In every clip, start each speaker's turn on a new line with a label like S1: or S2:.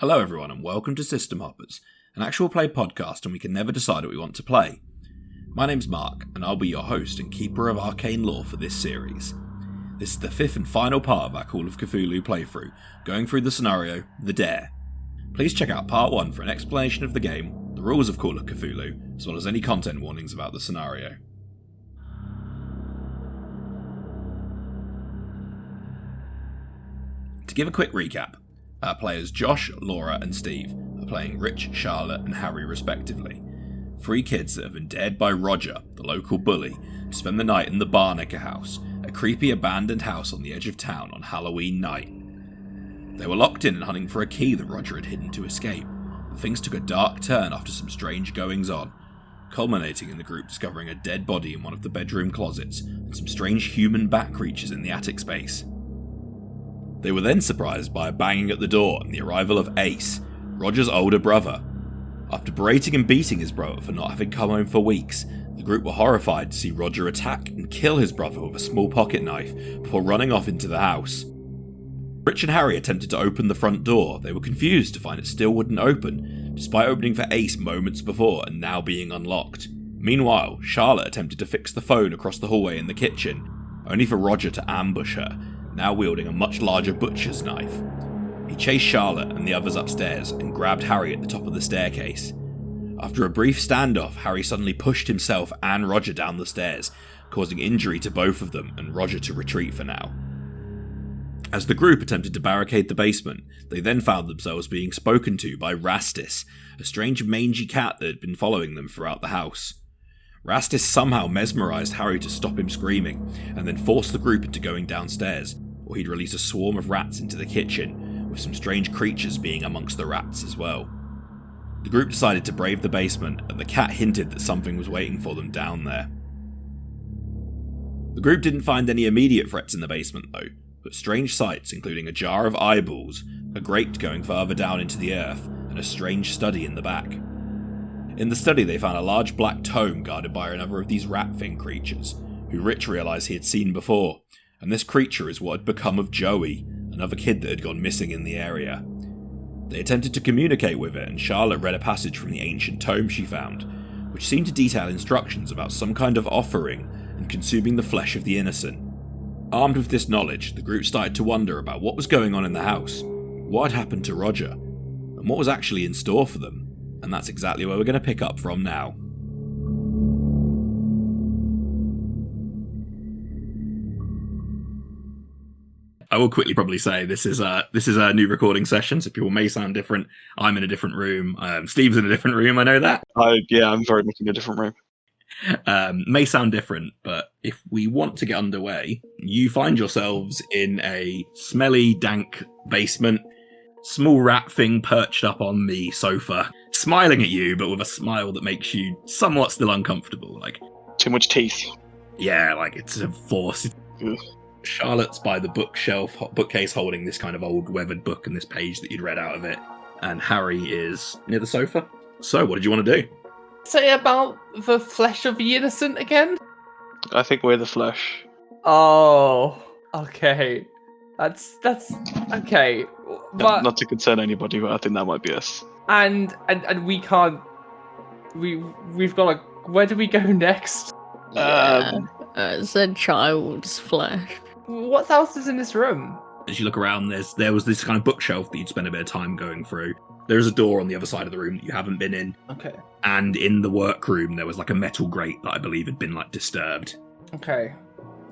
S1: Hello everyone and welcome to System Hoppers, an actual play podcast and we can never decide what we want to play. My name's Mark and I'll be your host and keeper of arcane lore for this series. This is the fifth and final part of our Call of Cthulhu playthrough, going through the scenario, The Dare. Please check out part 1 for an explanation of the game, the rules of Call of Cthulhu, as well as any content warnings about the scenario. To give a quick recap, our players Josh, Laura and Steve are playing Rich, Charlotte and Harry respectively. 3 kids that have been dared by Roger, the local bully, to spend the night in the Barnaker house, a creepy abandoned house on the edge of town on Halloween night. They were locked in and hunting for a key that Roger had hidden to escape, but things took a dark turn after some strange goings on, culminating in the group discovering a dead body in one of the bedroom closets and some strange human bat creatures in the attic space. They were then surprised by a banging at the door and the arrival of Ace, Roger's older brother. After berating and beating his brother for not having come home for weeks, the group were horrified to see Roger attack and kill his brother with a small pocket knife before running off into the house. Rich and Harry attempted to open the front door. They were confused to find it still wouldn't open, despite opening for Ace moments before and now being unlocked. Meanwhile, Charlotte attempted to fix the phone across the hallway in the kitchen, only for Roger to ambush her, now wielding a much larger butcher's knife. He chased Charlotte and the others upstairs and grabbed Harry at the top of the staircase. After a brief standoff, Harry suddenly pushed himself and Roger down the stairs, causing injury to both of them and Roger to retreat for now. As the group attempted to barricade the basement, they then found themselves being spoken to by Rastis, a strange mangy cat that had been following them throughout the house. Rastis somehow mesmerised Harry to stop him screaming, and then forced the group into going downstairs, or he'd release a swarm of rats into the kitchen, with some strange creatures being amongst the rats as well. The group decided to brave the basement, and the cat hinted that something was waiting for them down there. The group didn't find any immediate threats in the basement though, but strange sights including a jar of eyeballs, a grate going further down into the earth, and a strange study in the back. In the study they found a large black tome guarded by another of these rat thing creatures, who Rich realised he had seen before, and this creature is what had become of Joey, another kid that had gone missing in the area. They attempted to communicate with it, and Charlotte read a passage from the ancient tome she found, which seemed to detail instructions about some kind of offering and consuming the flesh of the innocent. Armed with this knowledge, the group started to wonder about what was going on in the house, what had happened to Roger, and what was actually in store for them. And that's exactly where we're going to pick up from now. I will quickly probably say this is a new recording session, so people may sound different. I'm in a different room. Steve's in a different room. I know that.
S2: I'm very much in a different room.
S1: May sound different, but if we want to get underway, you find yourselves in a smelly, dank basement. Small rat thing perched up on the sofa, smiling at you, but with a smile that makes you somewhat still uncomfortable. Like
S2: too much teeth.
S1: Yeah, like it's a force.
S2: Ugh.
S1: Charlotte's by the bookcase holding this kind of old weathered book and this page that you'd read out of it, and Harry is near the sofa. So, what did you want to do?
S3: Say about the flesh of the innocent again?
S2: I think we're the flesh.
S3: Oh, okay. That's okay. But
S2: Not to concern anybody, but I think that might be us.
S3: and we can't. We've got to. Where do we go next?
S4: It's a child's flesh.
S3: What else is in this room?
S1: As you look around, there was this kind of bookshelf that you'd spend a bit of time going through. There's a door on the other side of the room that you haven't been in.
S3: Okay.
S1: And in the workroom, there was like a metal grate that I believe had been like disturbed.
S3: Okay.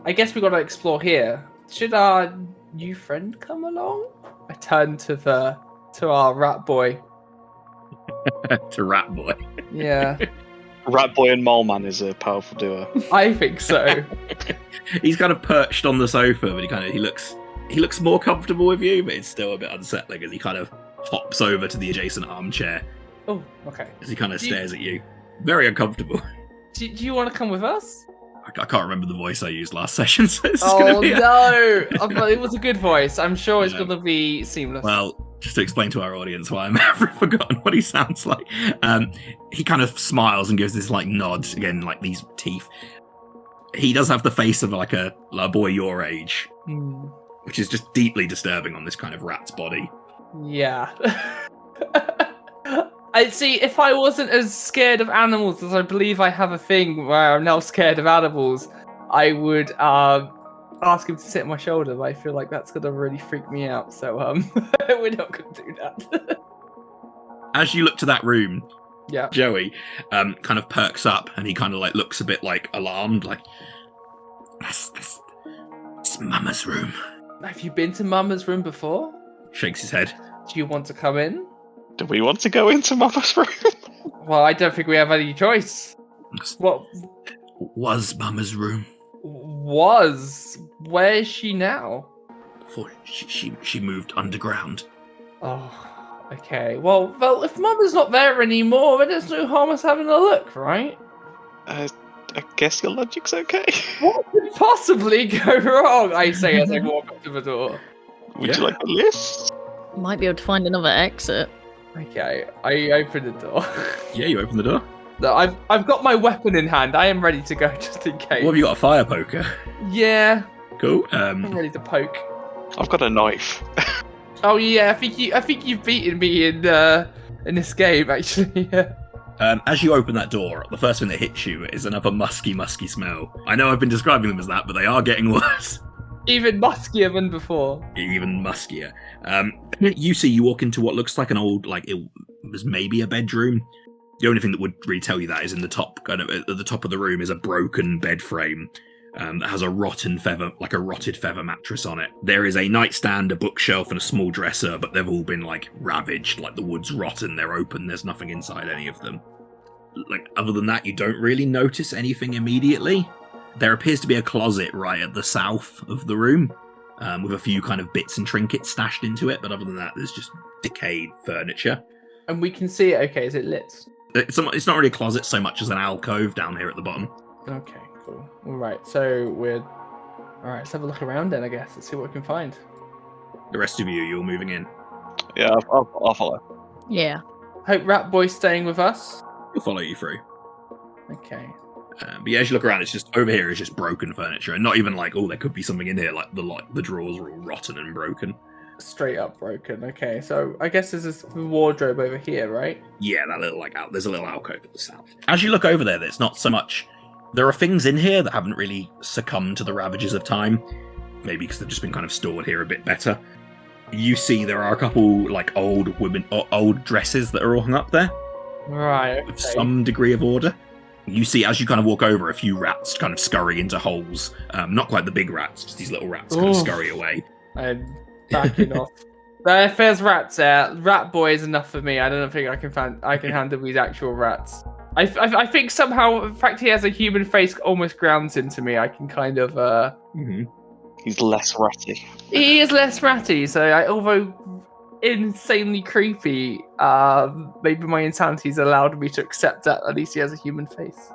S3: I guess we got to explore here. Should our new friend come along? I turn to our rat boy.
S1: To Rat Boy.
S3: Yeah.
S2: Rat Boy and Mole Man is a powerful duo.
S3: I think so.
S1: He's kind of perched on the sofa, but he looks more comfortable with you, but it's still a bit unsettling as he kind of hops over to the adjacent armchair.
S3: Oh, okay.
S1: As he kind of stares at you. Very uncomfortable.
S3: Do you want to come with us?
S1: I can't remember the voice I used last session, so this is
S3: Oh
S1: going to be...
S3: no! But it was a good voice. I'm sure it's
S1: Yeah.
S3: going to be seamless.
S1: Well, just to explain to our audience why I've forgotten what he sounds like. He kind of smiles and gives this like nod, again, like these teeth. He does have the face of like a boy your age, which is just deeply disturbing on this kind of rat's body.
S3: Yeah. I see. If I wasn't as scared of animals as I believe I have a thing where I'm now scared of animals, I would ask him to sit on my shoulder. But I feel like that's gonna really freak me out. So we're not gonna do that.
S1: As you look to that room,
S3: Yeah.
S1: Joey kind of perks up and he kind of like looks a bit like alarmed, like it's Mama's room.
S3: Have you been to Mama's room before?
S1: Shakes his head.
S3: Do you want to come in?
S2: Do we want to go into Mama's room?
S3: Well, I don't think we have any choice. What
S1: Was Mama's room
S3: was? Where is she now?
S1: before she moved underground?
S3: Oh, okay. Well, if Mama's not there anymore, then there's no harm us having a look, right?
S2: I guess your logic's okay.
S3: What could possibly go wrong? I say as I walk up to the door.
S2: Would you like a list?
S4: Might be able to find another exit.
S3: Okay, I open the door.
S1: Yeah, you open the door.
S3: No, I've got my weapon in hand. I am ready to go just in case.
S1: What have you got? A fire poker?
S3: Yeah,
S1: Cool.
S3: I'm ready to poke.
S2: I've got a knife.
S3: Oh yeah, I think you've beaten me in this game actually.
S1: As you open that door, the first thing that hits you is another musky smell. I know I've been describing them as that, but they are getting worse.
S3: Even muskier than before.
S1: Even muskier. You walk into what looks like an old, like it was maybe a bedroom. The only thing that would really tell you that is in the top, kind of at the top of the room is a broken bed frame that has a rotted feather mattress on it. There is a nightstand, a bookshelf, and a small dresser, but they've all been like ravaged, like the wood's rotten. They're open. There's nothing inside any of them. Like other than that, you don't really notice anything immediately. There appears to be a closet right at the south of the room, with a few kind of bits and trinkets stashed into it, but other than that, there's just decayed furniture.
S3: And we can see it. Okay, is it lit?
S1: It's not really a closet so much as an alcove down here at the bottom.
S3: Okay, cool. All right, so let's have a look around then. I guess let's see what we can find.
S1: The rest of you're moving in.
S2: Yeah, I'll follow.
S4: Yeah.
S3: Hope Rat Boy's staying with us.
S1: He'll follow you through.
S3: Okay.
S1: But yeah, as you look around, it's just over here is just broken furniture, and not even like, oh, there could be something in here. Like the drawers are all rotten and broken.
S3: Straight up broken. Okay, so I guess there's this wardrobe over here, right?
S1: Yeah, that little there's a little alcove at the south. As you look over there, there's not so much. There are things in here that haven't really succumbed to the ravages of time, maybe because they've just been kind of stored here a bit better. You see, there are a couple like old dresses that are all hung up there,
S3: Right. Okay.
S1: with some degree of order. You see, as you kind of walk over, a few rats kind of scurry into holes. Not quite the big rats, just these little rats kind of
S3: Oof.
S1: scurry away.
S3: I'm backing off. If there's rats there, Rat Boy is enough for me. I don't think I can handle these actual rats. I think somehow, the fact he has a human face almost grounds him to me. I can kind of
S2: He's less ratty.
S3: He is less ratty, so although insanely creepy, maybe my insanity's allowed me to accept that at least he has a human face.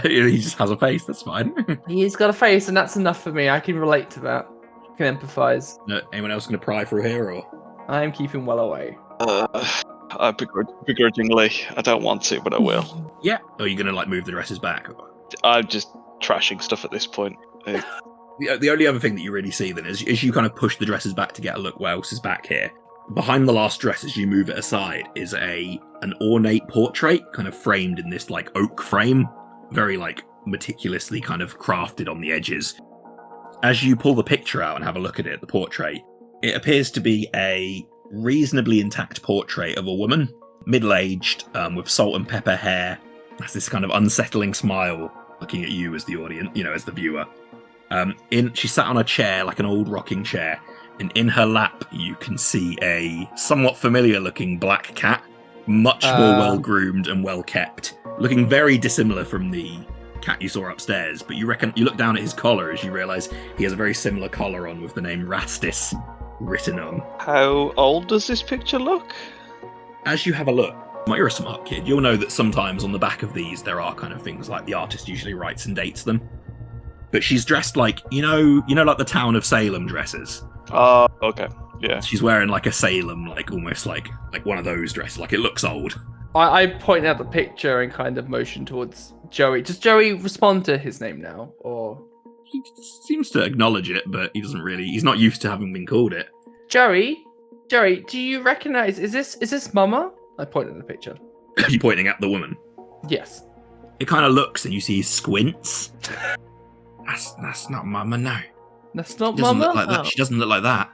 S1: He just has a face, that's fine.
S3: He's got a face, and that's enough for me. I can relate to that. I can empathise.
S1: Anyone else going to pry through here, or?
S3: I am keeping well away.
S2: Begrudgingly. I don't want to, but I will.
S1: Yeah. Or are you going to like move the dresses back?
S2: I'm just trashing stuff at this point.
S1: The only other thing that you really see then is you kind of push the dresses back to get a look what else is back here. Behind the last dress, as you move it aside, is an ornate portrait kind of framed in this like oak frame, very like meticulously kind of crafted on the edges. As you pull the picture out and have a look at it, the portrait, it appears to be a reasonably intact portrait of a woman, middle-aged, with salt and pepper hair, has this kind of unsettling smile looking at you as the audience, as the viewer. She sat on a chair, like an old rocking chair, and in her lap you can see a somewhat familiar-looking black cat, much more well-groomed and well-kept, looking very dissimilar from the cat you saw upstairs, but you look down at his collar as you realise he has a very similar collar on with the name Rastis written on.
S2: How old does this picture look?
S1: As you have a look, you're a smart kid, you'll know that sometimes on the back of these there are kind of things like the artist usually writes and dates them. But she's dressed like, like the town of Salem dresses.
S2: Oh, okay. Yeah.
S1: She's wearing like a Salem, like almost like one of those dresses, like it looks old.
S3: I point out the picture and kind of motion towards Joey. Does Joey respond to his name now, or?
S1: He seems to acknowledge it, but he's not used to having been called it.
S3: Joey, Joey, do you recognise? Is this Mama? I point at the picture.
S1: Are you pointing at the woman?
S3: Yes.
S1: It kind of looks, and you see squints. That's not Mama, no.
S3: That's not
S1: She doesn't
S3: Mama.
S1: look like that. She doesn't look like that.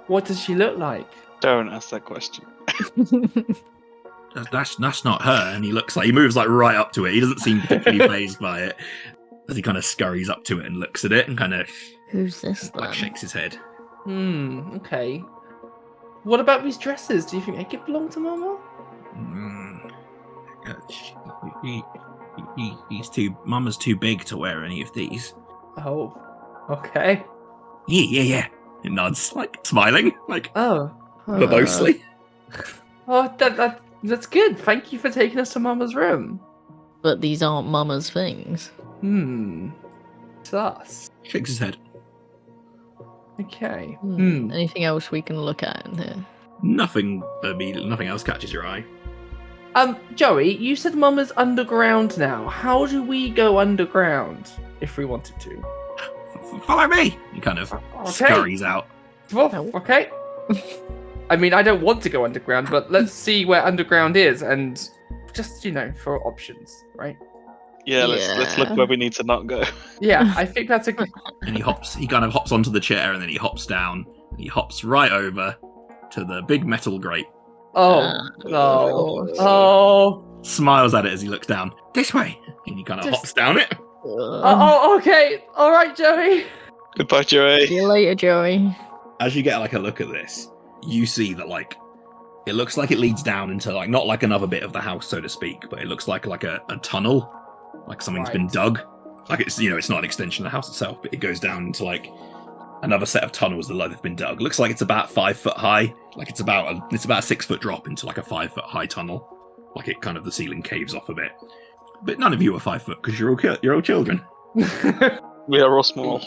S3: What does she look like?
S2: Don't ask that question.
S1: That's not her. And he moves like right up to it. He doesn't seem particularly fazed by it. As he kind of scurries up to it and looks at it and kind of
S4: Who's this then?
S1: like shakes his head.
S3: Okay. What about these dresses? Do you think they could belong to Mama?
S1: Mama's too big to wear any of these.
S3: Oh. Okay.
S1: Yeah. It nods, like smiling, like verbosely.
S3: Oh, that's good. Thank you for taking us to Mama's room.
S4: But these aren't Mama's things.
S3: Sus.
S1: Shakes his head.
S3: Okay.
S4: Anything else we can look at in here?
S1: Nothing else catches your eye.
S3: Joey, you said Mama's underground now. How do we go underground if we wanted to?
S1: Follow me! He kind of scurries out.
S3: Oh, okay. I mean, I don't want to go underground, but let's see where underground is and just, for options, right?
S2: Yeah, let's look where we need to not go.
S3: Yeah, I think that's a good...
S1: And he kind of hops onto the chair and then he hops down and he hops right over to the big metal grate.
S3: Oh.
S1: Smiles at it as he looks down. This way! And he kind of hops down it.
S3: Okay. All right, Joey.
S2: Goodbye, Joey.
S4: See you later, Joey.
S1: As you get like a look at this, you see that like it looks like it leads down into like not like another bit of the house, so to speak, but it looks like a tunnel, like something's been dug. Like it's it's not an extension of the house itself, but it goes down into like another set of tunnels that have been dug. Looks like it's about 5 foot high. Like it's about a 6 foot drop into like a 5 foot high tunnel. Like it kind of the ceiling caves off a bit. But none of you are 5 foot because you're all children.
S2: We are all small.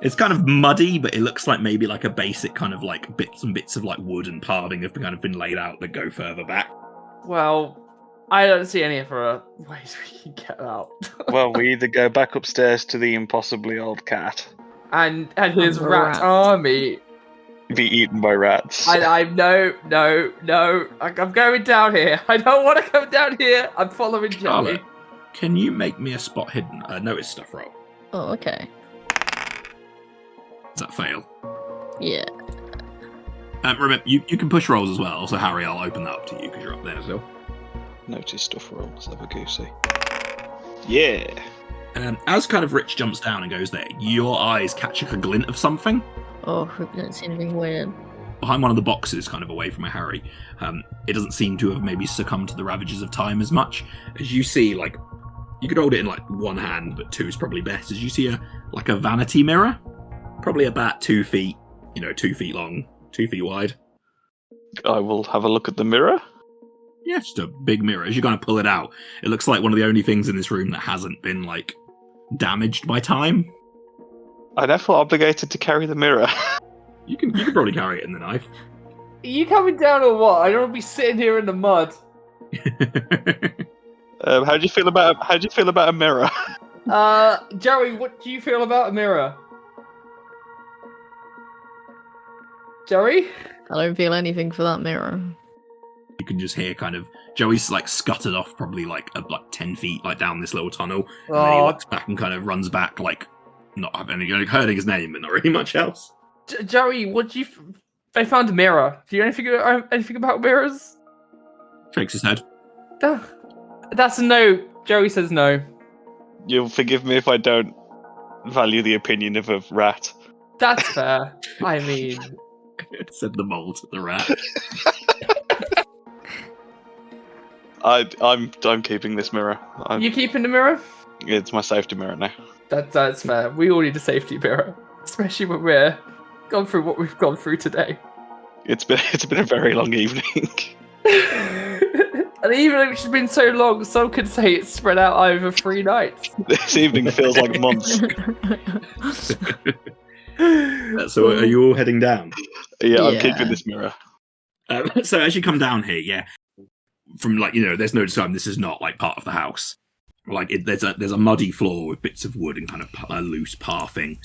S1: It's kind of muddy, but it looks like maybe like a basic kind of like bits of like wood and paving have kind of been laid out that go further back.
S3: Well, I don't see any other ways we can get out.
S2: Well, we either go back upstairs to the impossibly old cat
S3: and his rat army.
S2: Be eaten by rats.
S3: I'm going down here. I don't want to come down here. I'm following Joey.
S1: Charlotte, can you make me a spot hidden notice stuff roll?
S4: Oh, okay.
S1: Does that fail?
S4: Yeah.
S1: Remember, you can push rolls as well. Also, Harry, I'll open that up to you because you're up there as well.
S2: Notice stuff rolls, have a goosey. Yeah.
S1: As kind of Rich jumps down and goes there, your eyes catch a glint of something.
S4: Oh, don't see anything weird.
S1: Behind one of the boxes, kind of away from Harry, it doesn't seem to have maybe succumbed to the ravages of time as much. As you see, like, you could hold it in like one hand, but two is probably best. As you see a vanity mirror, probably about 2 feet, 2 feet long, 2 feet wide.
S2: I will have a look at the mirror.
S1: Yeah, just a big mirror. As you kind of pull it out, it looks like one of the only things in this room that hasn't been like damaged by time.
S2: I never feel obligated to carry the mirror.
S1: You can probably carry it in the knife.
S3: Are you coming down or what? I don't want to be sitting here in the mud.
S2: How do you feel about a mirror?
S3: Joey, what do you feel about a mirror? Joey?
S4: I don't feel anything for that mirror.
S1: You can just hear kind of Joey's like scuttered off probably like 10 feet like down this little tunnel, and then he looks back and kind of runs back like not having any hurting his name but not really much else.
S3: Joey, what do you? I found a mirror. Do you know anything about mirrors?
S1: Shakes his head.
S3: That's a no. Joey says no.
S2: You'll forgive me if I don't value the opinion of a rat.
S3: That's fair. I mean,
S1: said the mole to the rat.
S2: I'm keeping this mirror.
S3: You keeping the mirror?
S2: It's my safety mirror now.
S3: That's fair. We all need a safety mirror, especially when we're gone through what we've gone through today.
S2: It's been a very long evening.
S3: And even if it's been so long, some could say it's spread out over 3 nights.
S2: This evening feels like months.
S1: So are you all heading down?
S2: Yeah, I'm keeping this mirror.
S1: So as you come down here, yeah, from like there's no time. This is not like part of the house. Like there's a muddy floor with bits of wood and kind of loose pathing,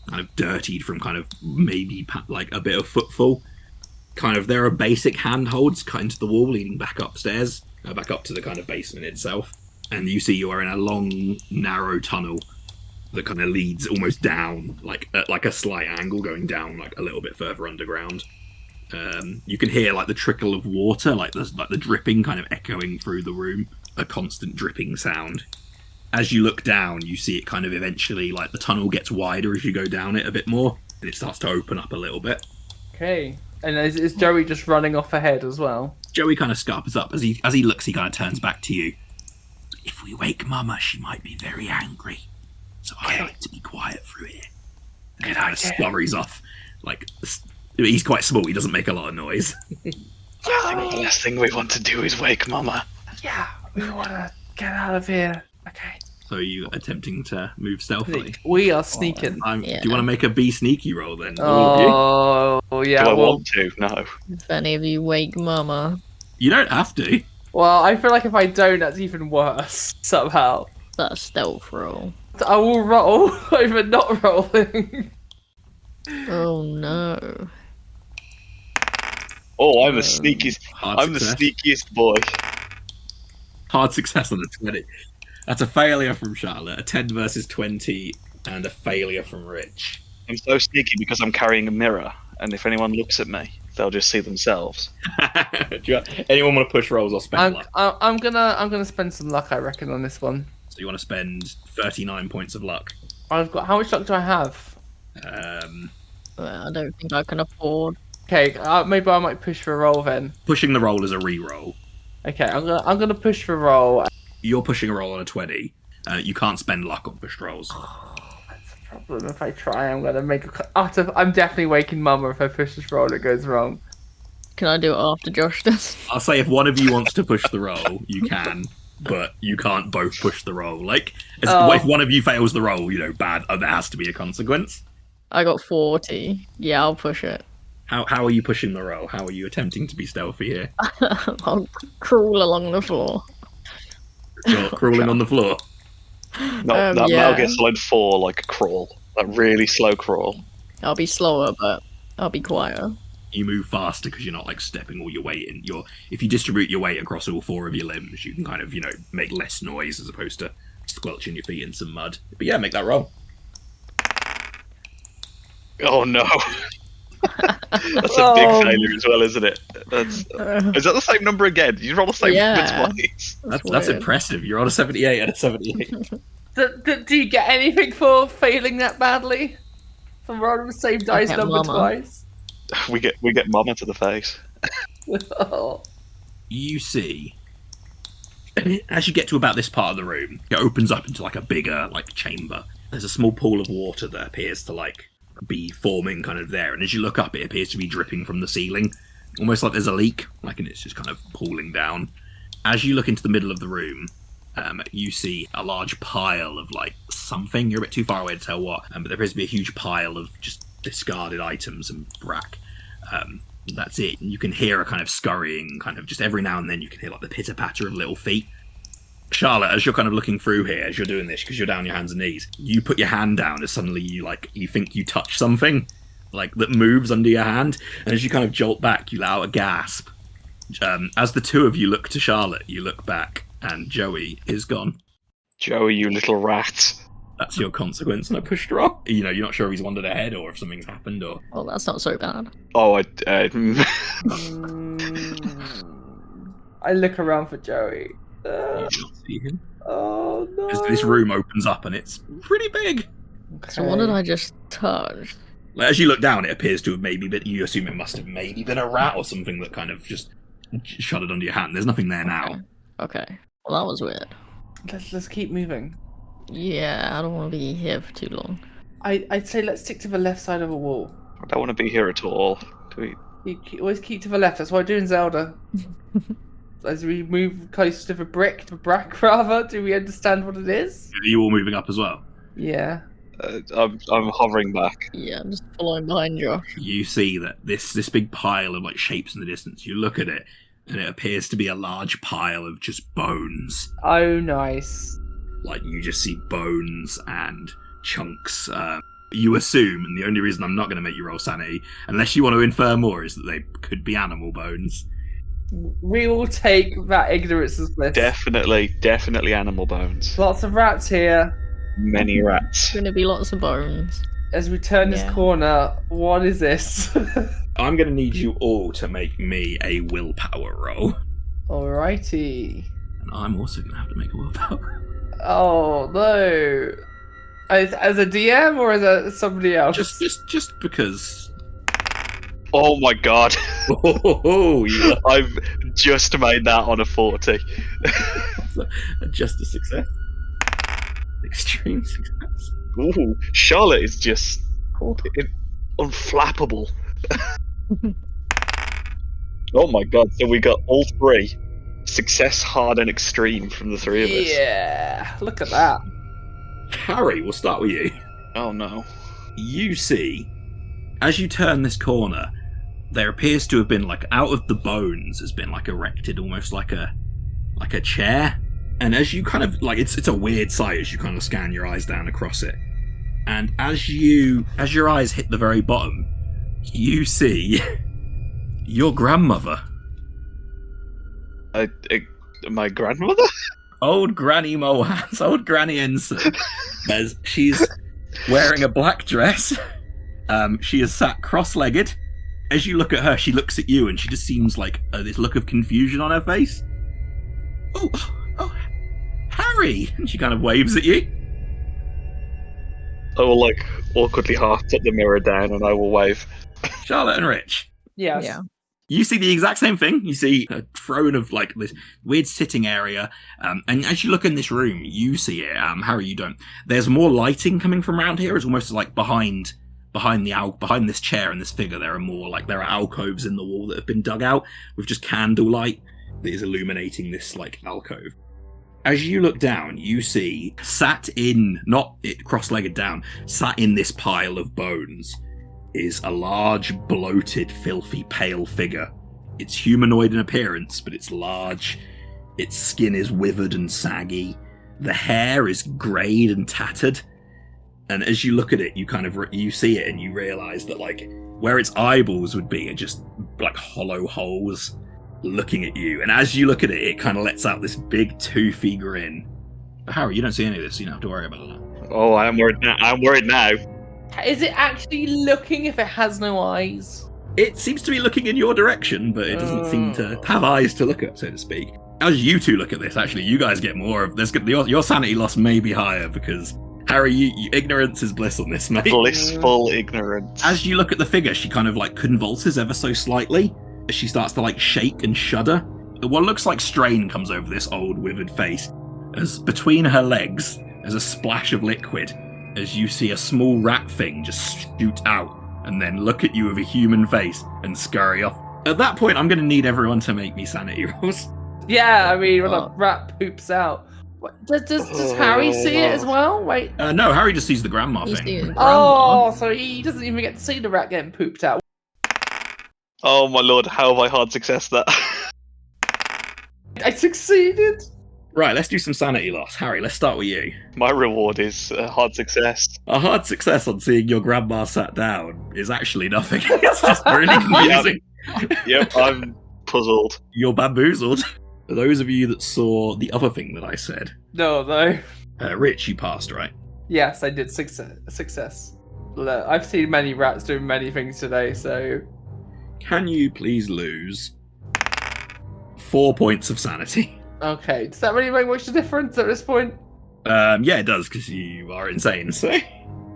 S1: kind of dirtied from kind of maybe like a bit of footfall. There are basic handholds cut into the wall leading back upstairs, back up to the kind of basement itself. And you see you are in a long, narrow tunnel that kind of leads almost down, at a slight angle, going down a little bit further underground. You can hear the trickle of water, the dripping kind of echoing through the room, a constant dripping sound. As you look down, you see it kind of eventually, the tunnel gets wider as you go down it a bit more, and it starts to open up a little bit.
S3: Okay. And is Joey just running off ahead as well?
S1: Joey kind of scarpers up. As he looks, he kind of turns back to you. If we wake Mama, she might be very angry. So I like to be quiet through here. And he kind of scurries off. He's quite small, he doesn't make a lot of noise.
S2: I think the last thing we want to do is wake Mama.
S3: Yeah, we want to get out of here. Okay.
S1: So are you attempting to move stealthily?
S3: We are sneaking.
S1: Do you want to make a be sneaky roll then?
S3: Oh, yeah.
S2: Do I want to? No.
S4: If any of you wake Mama.
S1: You don't have to.
S3: Well, I feel like if I don't, that's even worse, somehow.
S4: That's a stealth roll.
S3: I will roll over not rolling.
S4: Oh no.
S2: Oh, I'm the sneakiest boy.
S1: Hard success on the 20. That's a failure from Charlotte, a 10 versus 20, and a failure from Rich.
S2: I'm so sneaky because I'm carrying a mirror, and if anyone looks at me, they'll just see themselves.
S1: Anyone want to push rolls or spend luck?
S3: I'm gonna spend some luck, I reckon, on this one.
S1: So you want to spend 39 points of luck.
S3: How much luck do I have?
S4: Well, I don't think I can afford.
S3: Okay, maybe I might push for a roll then.
S1: Pushing the roll is a re-roll.
S3: Okay, I'm gonna push for a roll.
S1: You're pushing a roll on a 20. You can't spend luck on pushed rolls.
S3: That's a problem. If I try, I'm gonna make I'm definitely waking Mama if I push this roll and it goes wrong.
S4: Can I do it after Josh does?
S1: I'll say if one of you wants to push the roll, you can, but you can't both push the roll. If one of you fails the roll, bad. There has to be a consequence.
S4: I got 40. Yeah, I'll push it.
S1: How are you pushing the roll? How are you attempting to be stealthy here?
S4: I'll crawl along the floor.
S1: You're crawling on the floor.
S2: That Metal Gear Solid 4 crawl. That really slow crawl.
S4: I'll be slower, but I'll be quieter.
S1: You move faster because you're not stepping all your weight in. If you distribute your weight across all four of your limbs, you can kind of make less noise as opposed to squelching your feet in some mud. But yeah, make that roll.
S2: Oh no. That's a big failure as well, isn't it? Is that the same number again? You roll the same number twice.
S1: That's impressive. You're on a 78 and a 78.
S3: Do you get anything for failing that badly? For rolling the same dice number twice?
S2: We get Mama to the face.
S1: You see, as you get to about this part of the room, it opens up into a bigger chamber. There's a small pool of water that appears to be forming kind of there, and as you look up, it appears to be dripping from the ceiling, almost like there's a leak, and it's just kind of pooling down. As you look into the middle of the room, you see a large pile of something. You're a bit too far away to tell what, but there appears to be a huge pile of just discarded items and brack. That's it. You can hear a kind of scurrying, kind of just every now and then you can hear the pitter patter of little feet. Charlotte, as you're kind of looking through here, as you're doing this, because you're down on your hands and knees, you put your hand down as suddenly you think you touch something that moves under your hand, and as you kind of jolt back, you let out a gasp. As the two of you look to Charlotte, you look back, and Joey is gone.
S2: Joey, you little rat.
S1: That's your consequence on a push draw. You're not sure if he's wandered ahead or if something's happened or...
S4: Well, that's not so bad.
S2: Oh,
S3: I look around for Joey.
S1: You don't see him.
S3: Oh no!
S1: This room opens up and it's pretty big.
S3: Okay.
S4: So what did I just touch?
S1: As you look down, it appears to have maybe been... You assume it must have maybe been a rat or something that kind of just shuddered under your hand. There's nothing there now.
S4: Okay. Well, that was weird.
S3: Let's keep moving.
S4: Yeah, I don't want to be here for too long.
S3: I'd say let's stick to the left side of a wall.
S2: I don't want to be here at all.
S3: You always keep to the left. That's what I do in Zelda. As we move closer to the brack rather, do we understand what it is?
S1: Are you all moving up as well?
S3: Yeah.
S2: I'm hovering back.
S4: Yeah, I'm just following behind Josh.
S1: You see that this big pile of shapes in the distance. You look at it, and it appears to be a large pile of just bones.
S3: Oh, nice.
S1: You just see bones and chunks. You assume, and the only reason I'm not going to make you roll sanity, unless you want to infer more, is that they could be animal bones.
S3: We will take that ignorance as bliss.
S2: Definitely animal bones.
S3: Lots of rats here.
S2: Many rats.
S4: There's going to be lots of bones.
S3: As we turn this corner, what is this?
S1: I'm going to need you all to make me a willpower roll.
S3: Alrighty.
S1: And I'm also going to have to make a willpower.
S3: Oh, no. As a DM or as somebody else?
S1: Just because.
S2: Oh my god.
S1: Oh, yeah.
S2: I've just made that on a 40.
S1: Just a success. Extreme success.
S2: Ooh, Charlotte is just unflappable. Oh my god, so we got all three. Success, hard, and extreme from the three of us.
S3: Yeah, look at that.
S1: Harry, we'll start with you.
S2: Oh no.
S1: You see, as you turn this corner, there appears to have been, like, out of the bones has been, like, erected almost like a chair. And as you kind of, like, it's a weird sight as you kind of scan your eyes down across it. And as your eyes hit the very bottom, you see your grandmother.
S2: My grandmother?
S1: Old Granny Mohans, old Granny Ensign, as she's wearing a black dress. She is sat cross-legged. As you look at her, she looks at you, and she just seems like this look of confusion on her face. Oh, Harry! And she kind of waves at you.
S2: I will, like, awkwardly half put the mirror down, and I will wave.
S1: Charlotte and Rich.
S3: Yes.
S4: Yeah.
S1: You see the exact same thing. You see a throne of, like, this weird sitting area. And as you look in this room, you see it. Harry, you don't. There's more lighting coming from around here. It's almost like behind this chair and this figure, there are alcoves in the wall that have been dug out with just candlelight that is illuminating this, like, alcove. As you look down, you see, cross-legged down, sat in this pile of bones, is a large, bloated, filthy, pale figure. It's humanoid in appearance, but it's large. Its skin is withered and saggy. The hair is greyed and tattered. And as you look at it, you see it and you realise that, like, where its eyeballs would be are just, like, hollow holes looking at you. And as you look at it, it kind of lets out this big, toothy grin. But Harry, you don't see any of this, so you don't have to worry about that.
S2: Oh, I'm worried now.
S3: Is it actually looking if it has no eyes?
S1: It seems to be looking in your direction, but it doesn't seem to have eyes to look at, so to speak. As you two look at this, actually, you guys get more of this. Your sanity loss may be higher because, Harry, you ignorance is bliss on this, mate.
S2: Blissful ignorance.
S1: As you look at the figure, she kind of, like, convulses ever so slightly as she starts to, like, shake and shudder. What looks like strain comes over this old, withered face, as between her legs there's a splash of liquid, as you see a small rat thing just shoot out and then look at you with a human face and scurry off. At that point, I'm going to need everyone to make me sanity rolls.
S3: Yeah, I mean, when a rat poops out. Does Harry see it as well? Wait.
S1: No, Harry just sees the grandma
S4: He's
S1: thing.
S4: seeing grandma.
S3: Oh, so he doesn't even get to see the rat getting pooped out.
S2: Oh my lord, how have I hard success that?
S3: I succeeded.
S1: Right, let's do some sanity loss. Harry, let's start with you.
S2: My reward is a hard success.
S1: A hard success on seeing your grandma sat down is actually nothing. It's just really confusing.
S2: Yep, I'm puzzled.
S1: You're bamboozled. For those of you that saw the other thing that I said.
S3: No.
S1: Rich, you passed, right?
S3: Yes, I did success. Look, I've seen many rats doing many things today, so...
S1: Can you please lose 4 points of sanity?
S3: Okay, does that really make much difference at this point?
S1: Yeah, it does, because you are insane, so...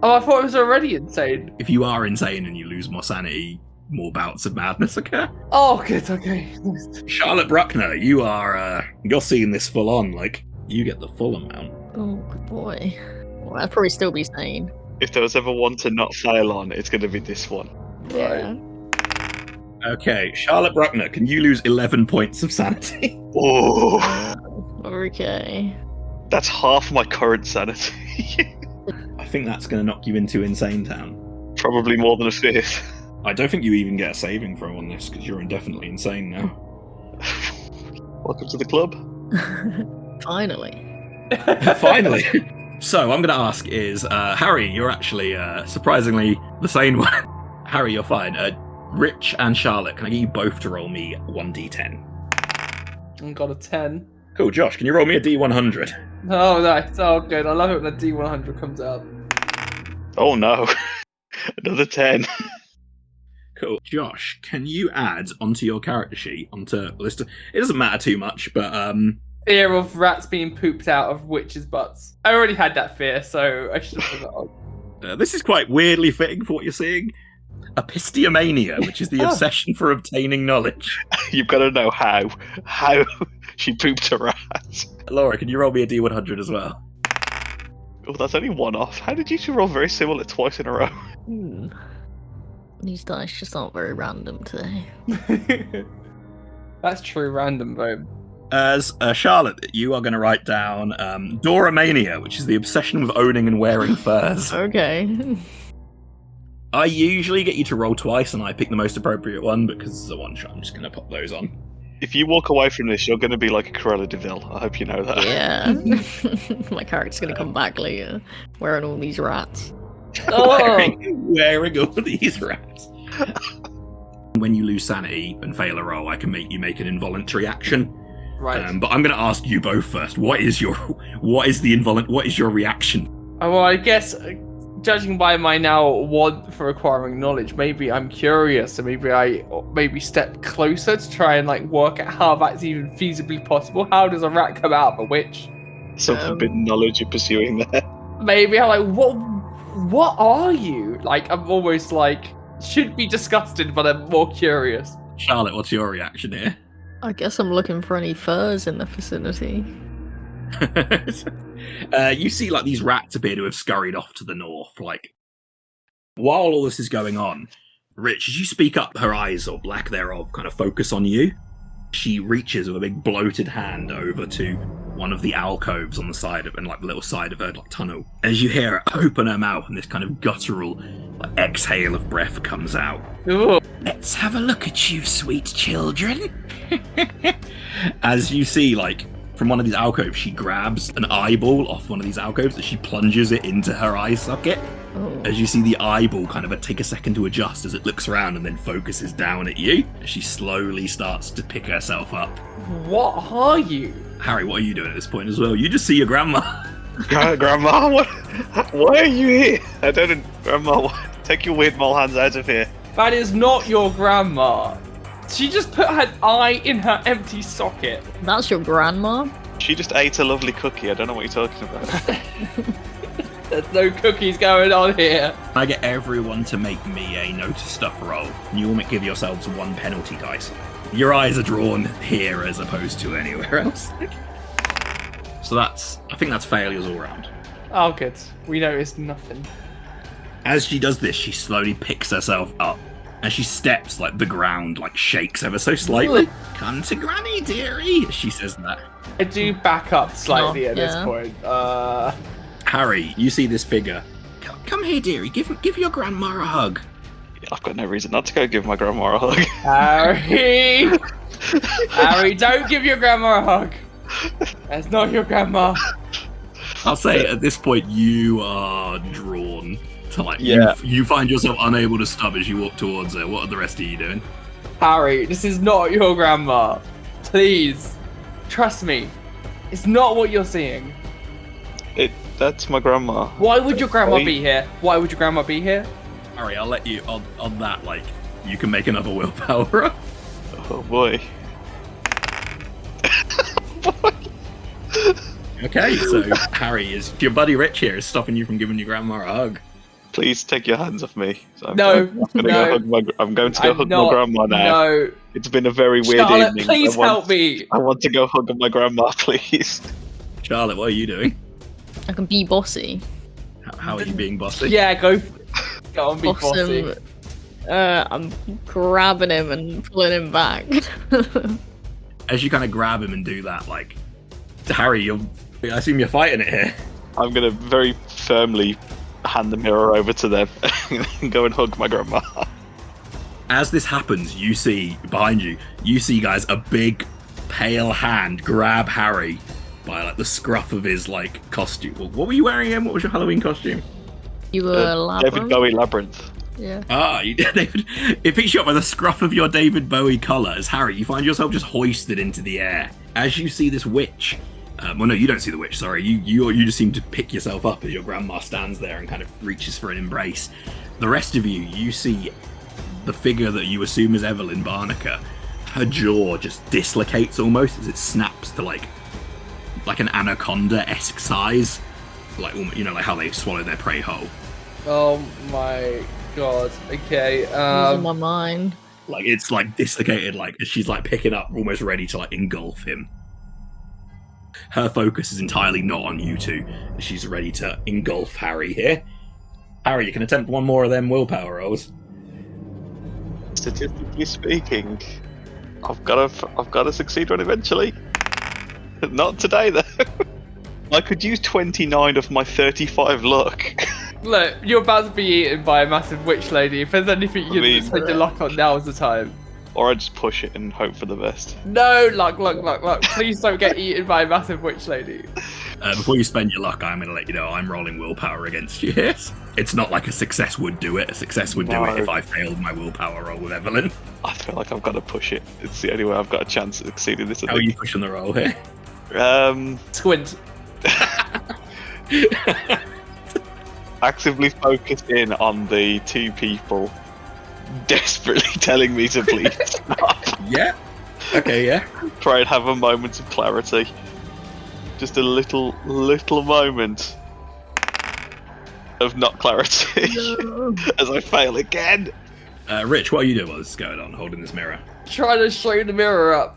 S3: Oh, I thought it was already insane.
S1: If you are insane and you lose more sanity, more bouts of madness occur.
S3: Oh, good, okay.
S1: Charlotte Bruckner, you're seeing this full on, like, you get the full amount.
S4: Oh, good boy. Well, I'd probably still be sane.
S2: If there was ever one to not fail on, it's going to be this one.
S4: Yeah.
S1: Okay, Charlotte Bruckner, can you lose 11 points of sanity?
S2: Oh,
S4: Okay.
S2: that's half my current sanity.
S1: I think that's going to knock you into Insane Town.
S2: Probably more than a fifth.
S1: I don't think you even get a saving throw on this, because you're indefinitely insane now.
S2: Welcome to the club.
S4: Finally.
S1: Finally! So I'm going to ask is, Harry, you're actually surprisingly the sane one. Harry, you're fine. Rich and Charlotte, can I get you both to roll me 1d10?
S3: I got a 10.
S1: Cool, Josh, can you roll me a d100?
S3: Oh, nice. Oh, good. I love it when the D100 comes out.
S2: Oh no. Another 10.
S1: Cool. Josh, can you add onto your character sheet, onto a list of... It doesn't matter too much, but...
S3: Fear of rats being pooped out of witches' butts. I already had that fear, so I should have put that on.
S1: This is quite weirdly fitting for what you're seeing. Epistemania, which is the obsession for obtaining knowledge.
S2: You've got to know how she pooped a rat.
S1: Laura, can you roll me a d100 as well?
S2: Oh, that's only one off. How did you two roll very similar twice in a row?
S4: These dice just aren't very random today.
S3: That's true random, though.
S1: As Charlotte, you are going to write down Doramania, which is the obsession with owning and wearing furs.
S4: Okay.
S1: I usually get you to roll twice, and I pick the most appropriate one, because it's a one-shot. I'm just going to pop those on.
S2: If you walk away from this, you're going to be like a Cruella de Vil. I hope you know that.
S4: Yeah. My character's going to come back later, wearing all these rats.
S1: Wearing all these rats. When you lose sanity and fail a roll, I can make you make an involuntary action.
S3: Right.
S1: But I'm going to ask you both first. What is your reaction?
S3: Well, I guess, judging by my now want for acquiring knowledge, maybe I'm curious, so maybe I step closer to try and work out how that's even feasibly possible. How does a rat come out of a witch?
S2: Some forbidden knowledge you're pursuing there.
S3: Maybe I'm what are you? I'm almost should be disgusted, but I'm more curious.
S1: Charlotte, what's your reaction here?
S4: I guess I'm looking for any furs in the vicinity.
S1: You see these rats appear to have scurried off to the north. While all this is going on, Rich, as you speak up, her eyes, or lack thereof, kind of focus on you. She reaches with a big bloated hand over to one of the alcoves on the side of, and the little side of her tunnel. As you hear her open her mouth, and this kind of guttural exhale of breath comes out.
S3: Ooh.
S1: Let's have a look at you, sweet children. As you see, from one of these alcoves, she grabs an eyeball off one of these alcoves and she plunges it into her eye socket.
S4: Oh.
S1: As you see the eyeball kind of take a second to adjust as it looks around and then focuses down at you. She slowly starts to pick herself up.
S3: What are you?
S1: Harry, what are you doing at this point as well? You just see your grandma.
S2: Grandma, why are you here? I don't know, Grandma. Take your weird mole hands out of here.
S3: That is not your grandma. She just put her eye in her empty socket.
S4: That's your grandma?
S2: She just ate a lovely cookie. I don't know what you're talking about.
S3: There's no cookies going on here.
S1: I get everyone to make me a notice stuff roll. You all give yourselves one penalty dice. Your eyes are drawn here as opposed to anywhere else. So I think that's failures all around.
S3: Oh, good. We noticed nothing.
S1: As she does this, she slowly picks herself up. And she steps, the ground, shakes ever so slightly. Come to Granny, dearie, she says that.
S3: I do back up slightly at this point.
S1: Harry, you see this figure. Come here, dearie, give your grandma a hug.
S2: Yeah, I've got no reason not to go give my grandma a hug.
S3: Harry! Harry, don't give your grandma a hug. That's not your grandma.
S1: I'll say at this point, you are drawn. You find yourself unable to stop as you walk towards her. What are the rest of you doing?
S3: Harry, this is not your grandma. Please, trust me. It's not what you're seeing.
S2: That's my grandma.
S3: Why would your grandma be here? Why would your grandma be here?
S1: Harry, I'll let you on that. You can make another willpower.
S2: Oh boy.
S1: Okay, so Harry, your buddy Rich here is stopping you from giving your grandma a hug.
S2: Please take your hands off me. So I'm going to go hug my grandma now.
S3: No.
S2: It's been a very weird
S3: Charlotte,
S2: evening.
S3: Please help me.
S2: I want to go hug my grandma, please.
S1: Charlotte, what are you doing?
S4: I can be bossy.
S1: How are you being bossy?
S3: Yeah, go on, be bossy.
S4: I'm grabbing him and pulling him back.
S1: As you kind of grab him and do that, Harry, I assume you're fighting it here.
S2: I'm going to very firmly hand the mirror over to them and go and hug my grandma.
S1: As this happens, you see behind you, guys, a big pale hand grab Harry by like the scruff of his like costume. What were you wearing again? What was your Halloween costume?
S4: You were
S2: David Bowie Labyrinth.
S4: Yeah.
S1: David. It picks you up by the scruff of your David Bowie colours, Harry. You find yourself just hoisted into the air as you see this witch. Well, no, you don't see the witch. Sorry, you just seem to pick yourself up as your grandma stands there and kind of reaches for an embrace. The rest of you see the figure that you assume is Evelynn Barnaker. Her jaw just dislocates almost as it snaps to like an anaconda-esque size, like like how they swallow their prey whole.
S3: Oh my god. Okay.
S4: Losing my mind.
S1: Like it's like dislocated, like she's like picking up, almost ready to like engulf him. Her focus is entirely not on you two. She's ready to engulf Harry here. Harry, you can attempt one more of them willpower rolls.
S2: Statistically speaking, I've got to succeed one eventually. Not today though. I could use 29 of my 35 luck.
S3: Look, you're about to be eaten by a massive witch lady. If there's anything you can spend your luck on, now's the time.
S2: Or I just push it and hope for the best.
S3: No, luck. Please don't get eaten by a massive witch lady.
S1: Before you spend your luck, I'm going to let you know I'm rolling willpower against you here. It's not like a success would do it. A success would do it if I failed my willpower roll with Evelynn.
S2: I feel like I've got to push it. It's the only way I've got a chance of succeeding this.
S1: How are you pushing the roll here?
S3: Squint.
S2: Actively focused in on the two people desperately telling me to please stop.
S1: Yeah. Okay, yeah.
S2: Try and have a moment of clarity. Just a little moment of not clarity.
S4: No.
S2: As I fail again.
S1: Rich, what are you doing while this is going on, holding this mirror?
S3: Trying to show the mirror up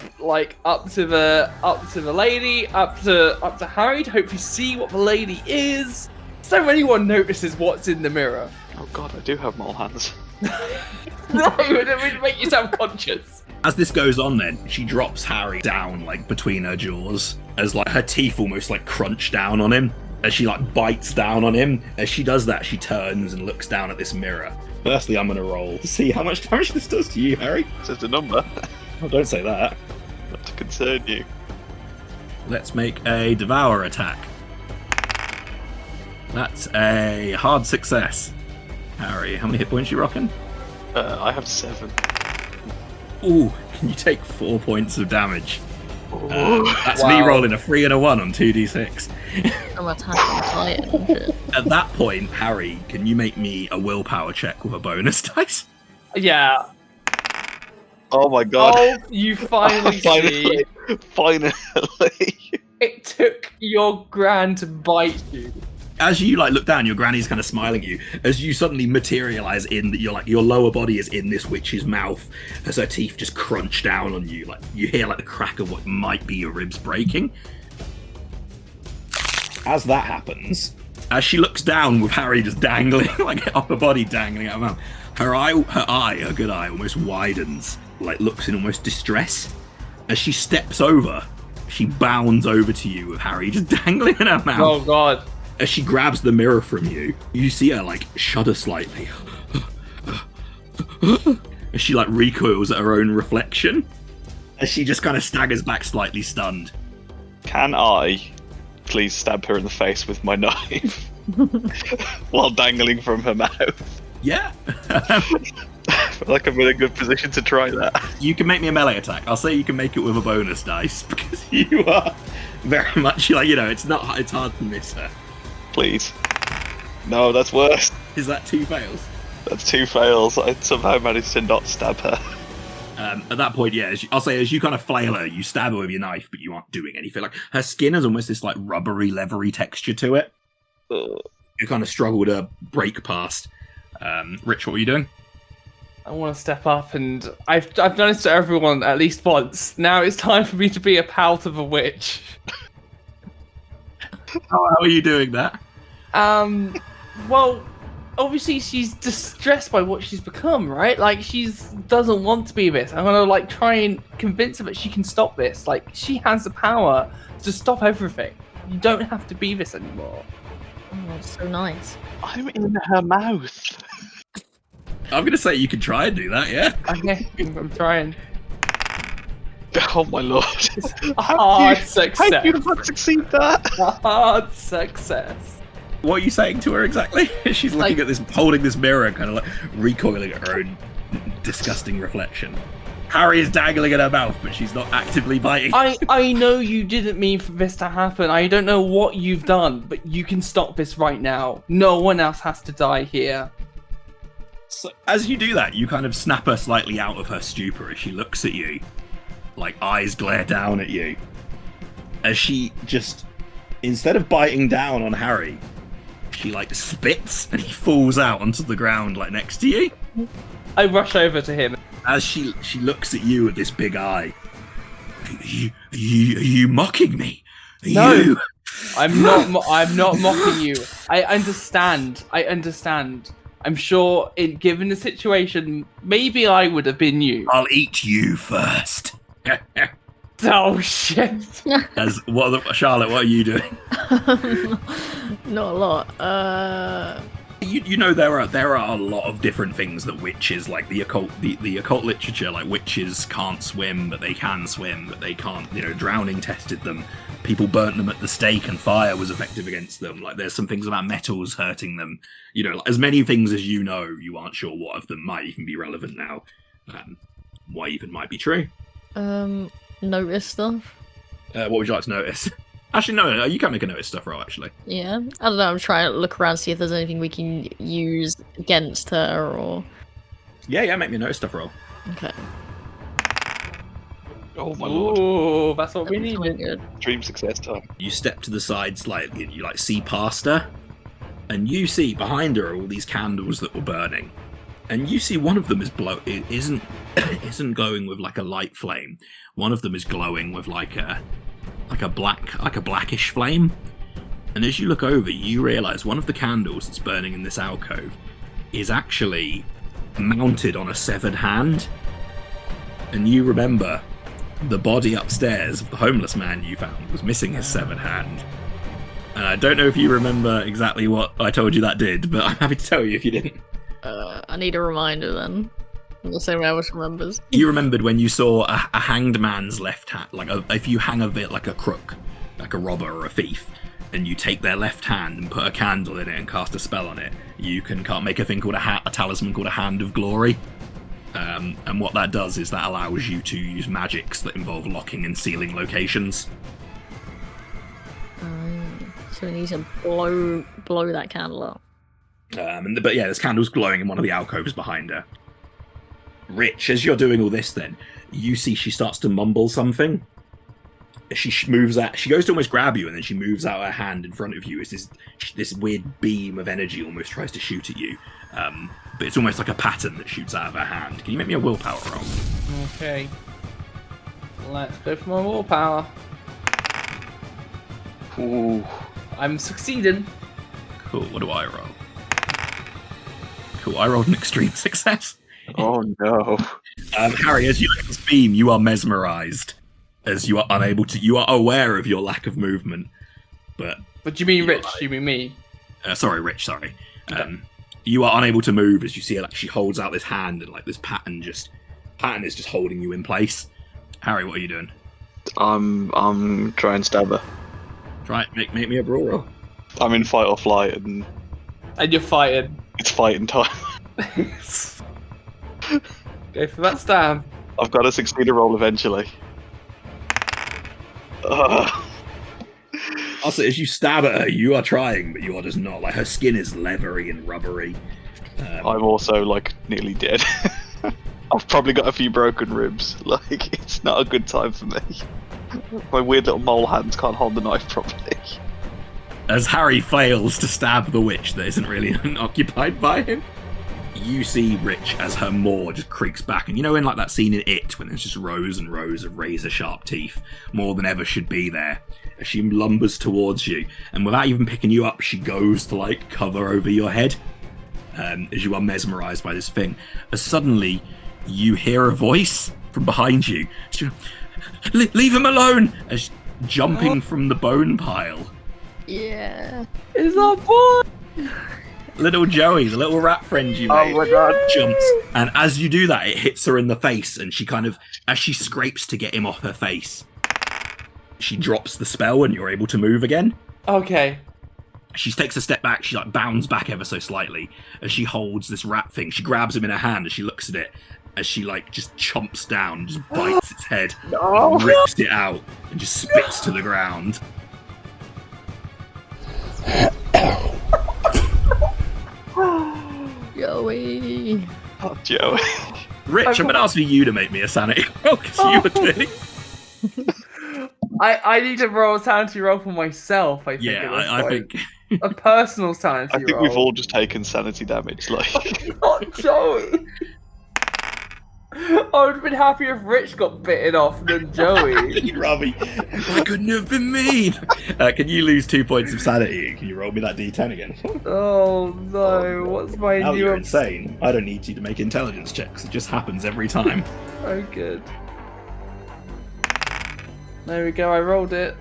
S3: to the lady, up to Harry to hopefully see what the lady is. So anyone notices what's in the mirror.
S2: Oh god, I do have mole hands.
S3: No, it would make you self-conscious.
S1: As this goes on then, she drops Harry down like between her jaws as like her teeth almost like crunch down on him as she like bites down on him. As she does that, she turns and looks down at this mirror. Firstly, I'm going to roll to see how much damage this does to you, Harry.
S2: Says the number.
S1: Oh, don't say that.
S2: Not to concern you.
S1: Let's make a devour attack. That's a hard success. Harry, how many hit points are you rocking?
S2: I have 7.
S1: Ooh, can you take 4 points of damage? That's
S3: Wow.
S1: me rolling a 3 and a 1 on 2d6.
S4: I'm attacking Titan. Shit.
S1: At that point, Harry, can you make me a willpower check with a bonus dice?
S3: Yeah.
S2: Oh my god.
S3: Oh, you finally see.
S2: Finally.
S3: It took your gran to bite you.
S1: As you like look down, your granny's kind of smiling at you. As you suddenly materialize in that, your lower body is in this witch's mouth. As her teeth just crunch down on you, like you hear like the crack of what might be your ribs breaking. As that happens, as she looks down with Harry just dangling, like her upper body dangling out of her mouth, her good eye, almost widens, like looks in almost distress. As she steps over, she bounds over to you with Harry just dangling in her mouth.
S3: Oh god.
S1: As she grabs the mirror from you, you see her like shudder slightly. As she like recoils at her own reflection. As she just kind of staggers back slightly stunned.
S2: Can I please stab her in the face with my knife while dangling from her mouth?
S1: Yeah.
S2: I feel like I'm in a good position to try that.
S1: You can make me a melee attack. I'll say you can make it with a bonus dice because you are very much like, it's hard to miss her.
S2: Please. No, that's worse.
S1: Is that 2 fails?
S2: That's 2 fails. I somehow managed to not stab her.
S1: At that point, yeah, I'll say as you kind of flail her, you stab her with your knife, but you aren't doing anything. Like her skin has almost this like rubbery, leathery texture to it. You kind of struggle to break past. Rich, what were you doing?
S3: I want to step up, and I've done this to everyone at least once. Now it's time for me to be a pal to the witch.
S1: How are you doing that?
S3: Well, obviously she's distressed by what she's become, right? Like she doesn't want to be this. I'm gonna like try and convince her that she can stop this. Like she has the power to stop everything. You don't have to be this anymore.
S4: Oh, that's so nice.
S2: I'm in her mouth.
S1: I'm going to say you can try and do that, yeah?
S3: Okay, I'm trying.
S2: Oh my lord!
S3: Hard
S2: How
S3: success.
S2: do you not succeed that?
S3: Hard success.
S1: What are you saying to her exactly? She's looking
S4: Like-
S1: at this, holding this mirror, and kind of like recoiling at her own disgusting reflection. Harry is dangling in her mouth, but she's not actively biting.
S3: I know you didn't mean for this to happen. I don't know what you've done, but you can stop this right now. No one else has to die here.
S1: So, as you do that, you kind of snap her slightly out of her stupor as she looks at you, like eyes glare down at you. As she just, instead of biting down on Harry, she like spits and he falls out onto the ground like next to you.
S3: I rush over to him.
S1: As she looks at you with this big eye. Are you mocking me?
S3: No.
S1: You?
S3: I'm not mocking you. I understand. I'm sure, given the situation, maybe I would have been you.
S1: I'll eat you first.
S3: Oh shit!
S1: Charlotte, what are you doing?
S4: Not a lot.
S1: You know there are a lot of different things that witches, like the occult literature, like witches can't swim, but they can swim, but they can't. Drowning tested them. People burnt them at the stake, and fire was effective against them. Like there's some things about metals hurting them. As many things as you know, you aren't sure what of them might even be relevant now. What even might be true?
S4: Notice stuff.
S1: What would you like to notice? Actually, no, you can't make a notice stuff roll, actually.
S4: Yeah, I don't know. I'm trying to look around, see if there's anything we can use against her, or.
S1: Yeah, make me a notice stuff roll.
S4: Okay.
S2: Oh my lord!
S3: Ooh, that's what we
S4: That's
S3: needed.
S4: really good.
S2: Dream success time.
S1: You step to the side slightly, and you see past her, and you see behind her all these candles that were burning, and you see one of them isn't glowing with like a light flame. One of them is glowing with like a blackish flame. And as you look over, you realise one of the candles that's burning in this alcove is actually mounted on a severed hand. And you remember the body upstairs of the homeless man you found was missing his severed hand. And I don't know if you remember exactly what I told you that did, but I'm happy to tell you if you didn't.
S4: I need a reminder then. In the same way Alice remembers.
S1: You remembered when you saw a hanged man's left hand, if you hang a bit like a crook, like a robber or a thief, and you take their left hand and put a candle in it and cast a spell on it, you can make a thing called a talisman called a Hand of Glory. And what that does is that allows you to use magics that involve locking and sealing locations.
S4: So we need to blow that candle up.
S1: But yeah, there's candles glowing in one of the alcoves behind her. Rich, as you're doing all this, then you see she starts to mumble something. She moves out. She goes to almost grab you, and then she moves out her hand in front of you. As this weird beam of energy almost tries to shoot at you, but it's almost like a pattern that shoots out of her hand. Can you make me a willpower roll?
S3: Okay. Let's go for my willpower.
S2: Ooh.
S3: I'm succeeding.
S1: Cool. What do I roll? Cool. I rolled an extreme success.
S2: Oh no.
S1: Harry, as you look at this beam, you are mesmerized. As you are unable to, you are aware of your lack of movement. But
S3: But you mean Rich? You mean me?
S1: sorry, Rich. Sorry. You are unable to move as you see her. Like she holds out this hand, and like this pattern is just holding you in place. Harry, what are you doing?
S2: I'm trying to stab her.
S1: Try make me a brawl roll.
S2: I'm in fight or flight, and
S3: And you're fighting.
S2: it's fighting time.
S3: Go for that stab.
S2: I've got to succeed a roll eventually.
S1: Also, as you stab at her, you are trying, but you are just not. Like her skin is leathery and rubbery.
S2: I'm also like nearly dead. I've probably got a few broken ribs. Like it's not a good time for me. My weird little mole hands can't hold the knife properly.
S1: As Harry fails to stab the witch that isn't really occupied by him, you see Rich as her maw just creaks back. And you know in like that scene in It, when there's just rows and rows of razor-sharp teeth, more than ever should be there, as she lumbers towards you, and without even picking you up, she goes to like cover over your head, as you are mesmerized by this thing. As suddenly, you hear a voice from behind you. Leave him alone! As jumping from the bone pile.
S4: Yeah.
S3: Is our boy?
S1: little Joey, the little rat friend you made,
S2: my God.
S1: jumps, and as you do that, it hits her in the face, and she kind of, as she scrapes to get him off her face, she drops the spell, and you're able to move again.
S3: Okay.
S1: She takes a step back, she like bounds back ever so slightly, as she holds this rat thing. She grabs him in her hand, and she looks at it, as she like just chomps down, just bites its head, and rips it out, and just spits to the ground.
S4: Joey.
S2: Oh, Joey.
S1: Rich, I'm going to ask for you to make me a sanity roll, because you were clearly...
S3: I need to roll a sanity roll for myself, I think.
S1: Yeah, I think...
S3: A personal sanity roll.
S2: I think we've all just taken sanity damage, like...
S3: Not Joey! I would have been happy if Rich got bitten off than Joey.
S1: You'd rather... Why couldn't it have been me? Can you lose 2 points of sanity? Can you roll me that d10 again?
S3: Oh no, what's my
S1: Now
S3: new...
S1: you're insane. I don't need you to make intelligence checks. It just happens every time.
S3: Oh good. There we go, I rolled it.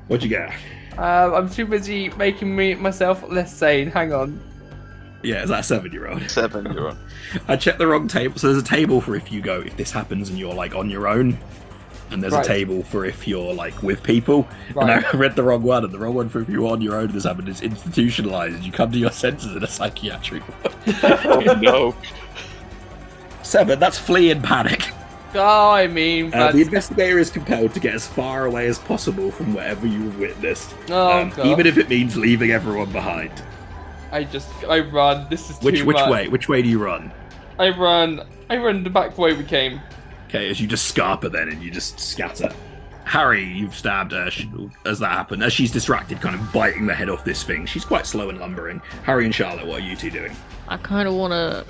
S1: What'd you get?
S3: I'm too busy making myself less sane, hang on.
S1: Yeah, is that a 7 you rolled?
S2: 7, you're on.
S1: I checked the wrong table. So there's a table for if you go, if this happens and you're like on your own. And there's a table for if you're like with people.
S3: Right.
S1: And I read the wrong one. And the wrong one for if you're on your own and this happened is institutionalized. You come to your senses in a psychiatric ward.
S2: Oh no.
S1: 7, that's flee in panic.
S3: Oh, I mean,
S1: The investigator is compelled to get as far away as possible from wherever you've witnessed.
S3: Oh, God.
S1: Even if it means leaving everyone behind.
S3: I run. This is
S1: Which
S3: too much.
S1: way? Which way do you run?
S3: I run the back way we came.
S1: Okay, as you just scarper then and you just scatter. Harry, you've stabbed her as that happened. As she's distracted, kind of biting the head off this thing. She's quite slow and lumbering. Harry and Charlotte, what are you two doing?
S4: I kind of want to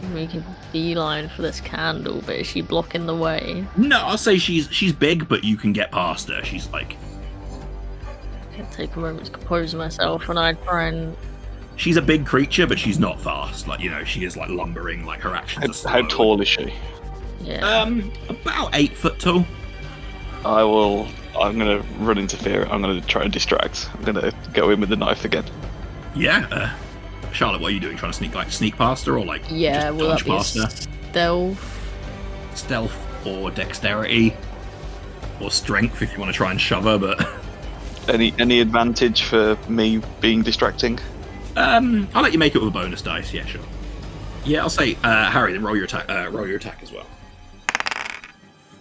S4: make a beeline for this candle, but is she blocking the way?
S1: No, I'll say she's big, but you can get past her. She's like...
S4: I'll take a moment to compose myself, and I try and...
S1: She's a big creature, but she's not fast. Like, you know, she is like lumbering, like her actions are slow.
S2: How tall is she?
S4: Yeah.
S1: About 8 foot tall.
S2: I'm gonna run interfere. I'm gonna try and distract. I'm gonna go in with the knife again.
S1: Yeah. Charlotte, what are you doing? Trying to sneak past her, or like
S4: Yeah,
S1: just
S4: will that
S1: dodge
S4: be
S1: past her? Stealth or dexterity or strength if you want to try and shove her. But
S2: Any advantage for me being distracting?
S1: I'll let you make it with a bonus dice. Yeah, sure. Yeah, I'll say Harry. Then roll your attack. Roll your attack as well.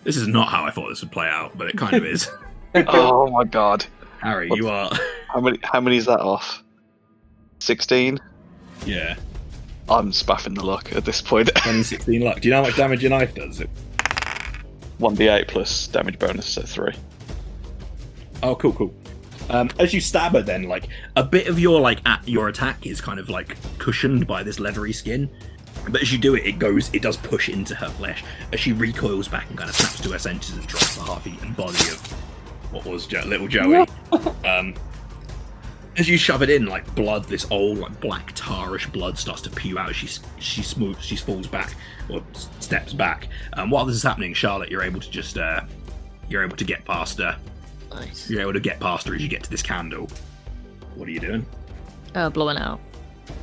S1: This is not how I thought this would play out, but it kind of is.
S2: Oh my god.
S1: Harry, you are.
S2: How many is that off? 16?
S1: Yeah.
S2: I'm spaffing the luck at this point.
S1: 16 luck. Do you know how much damage your knife does?
S2: 1d8 plus damage bonus, so 3.
S1: Oh, cool. As you stab her, then like a bit of your your attack is kind of like cushioned by this leathery skin, but as you do it, it does push into her flesh. As she recoils back and kind of snaps to her senses and drops the half-eaten body of what was little Joey. As you shove it in, like blood, this old like black tarish blood starts to pew out. She falls back or steps back. While this is happening, Charlotte, you're able to just get past her.
S4: Nice.
S1: You're able to get past her as you get to this candle. What are you doing?
S4: Blowing out.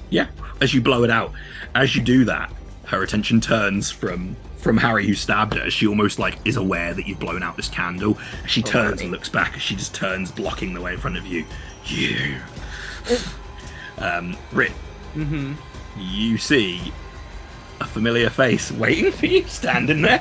S1: Yeah. As you blow it out, as you do that, her attention turns from Harry who stabbed her. She almost like is aware that you've blown out this candle. She turns and looks back as she just turns, blocking the way in front of you. You. Rit.
S3: Mm-hmm.
S1: You see a familiar face waiting for you, standing there.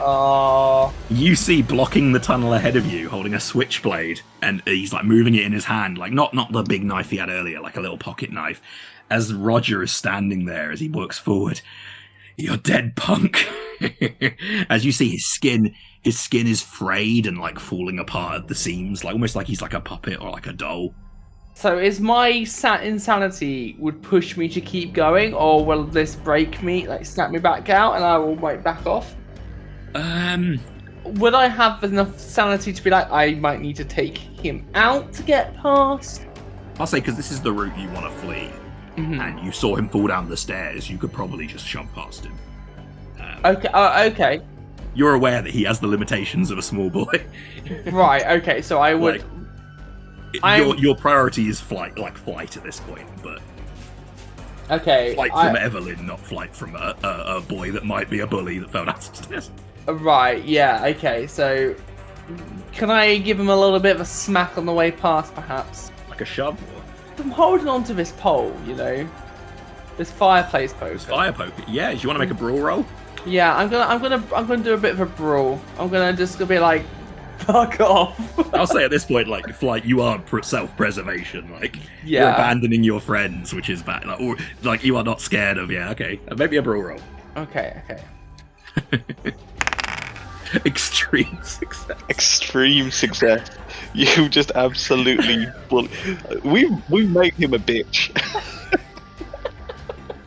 S1: You see blocking the tunnel ahead of you, holding a switchblade, and he's like moving it in his hand, like not the big knife he had earlier, like a little pocket knife. As Roger is standing there, as he works forward, "You're dead, punk." As you see his skin is frayed and like falling apart at the seams, like almost like he's like a puppet or like a doll.
S3: So is my insanity would push me to keep going, or will this break me, like snap me back out and I will back off? Would I have enough sanity to be like, I might need to take him out to get past?
S1: I'll say, because this is the route you want to flee, and you saw him fall down the stairs, you could probably just shove past him.
S3: Okay.
S1: You're aware that he has the limitations of a small boy.
S3: Right, okay, so I would...
S1: Your priority is flight at this point, but...
S3: Okay.
S1: Flight from Evelynn, not flight from a boy that might be a bully that fell down some stairs.
S3: Right, yeah, okay, so... Can I give him a little bit of a smack on the way past, perhaps?
S1: Like a shove?
S3: I'm holding on to this pole, you know? This fireplace poker.
S1: Fire poker? Yeah, do you want to make a brawl roll?
S3: Yeah, I'm gonna do a bit of a brawl. I'm gonna be like, fuck off.
S1: I'll say at this point, like you are self-preservation. Like,
S3: Yeah.
S1: you're abandoning your friends, which is bad. Like, or like you are not scared of. Yeah, okay. Maybe a brawl roll.
S3: Okay.
S1: Extreme success.
S2: Extreme success. You just absolutely we made him a bitch.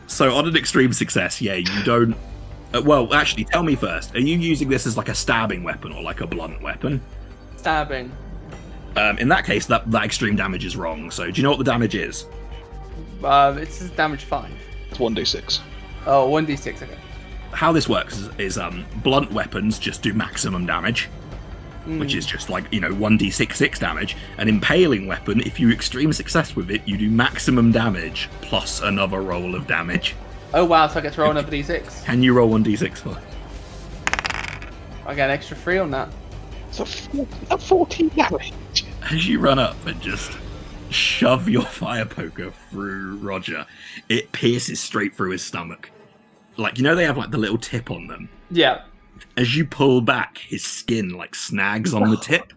S1: So on an extreme success, yeah, you don't. Well, actually, tell me first. Are you using this as like a stabbing weapon or like a blunt weapon?
S3: Stabbing.
S1: In that case, that extreme damage is wrong. So do you know what the damage is?
S3: It says damage 5.
S2: It's 1d6.
S3: Oh, 1d6, okay.
S1: How this works is blunt weapons just do maximum damage, which is just like, 1d6 damage. An impaling weapon, if you extreme success with it, you do maximum damage plus another roll of damage.
S3: Oh wow, so I get to roll another d6.
S1: Can you roll 1d6 for?
S3: I get an extra 3 on that.
S2: So 14 damage.
S1: As you run up and just shove your fire poker through Roger, it pierces straight through his stomach. Like, they have like the little tip on them.
S3: Yeah.
S1: As you pull back, his skin like snags on the tip.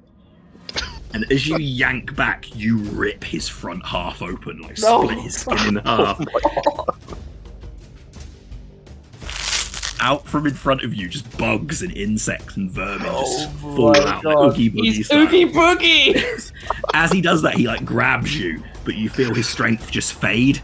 S1: And as you yank back, you rip his front half open, like split his skin in half. Out from in front of you, just bugs and insects and vermin just fall out like Oogie Boogie
S3: He's
S1: style.
S3: Oogie Boogie!
S1: As he does that, he like grabs you, but you feel his strength just fade.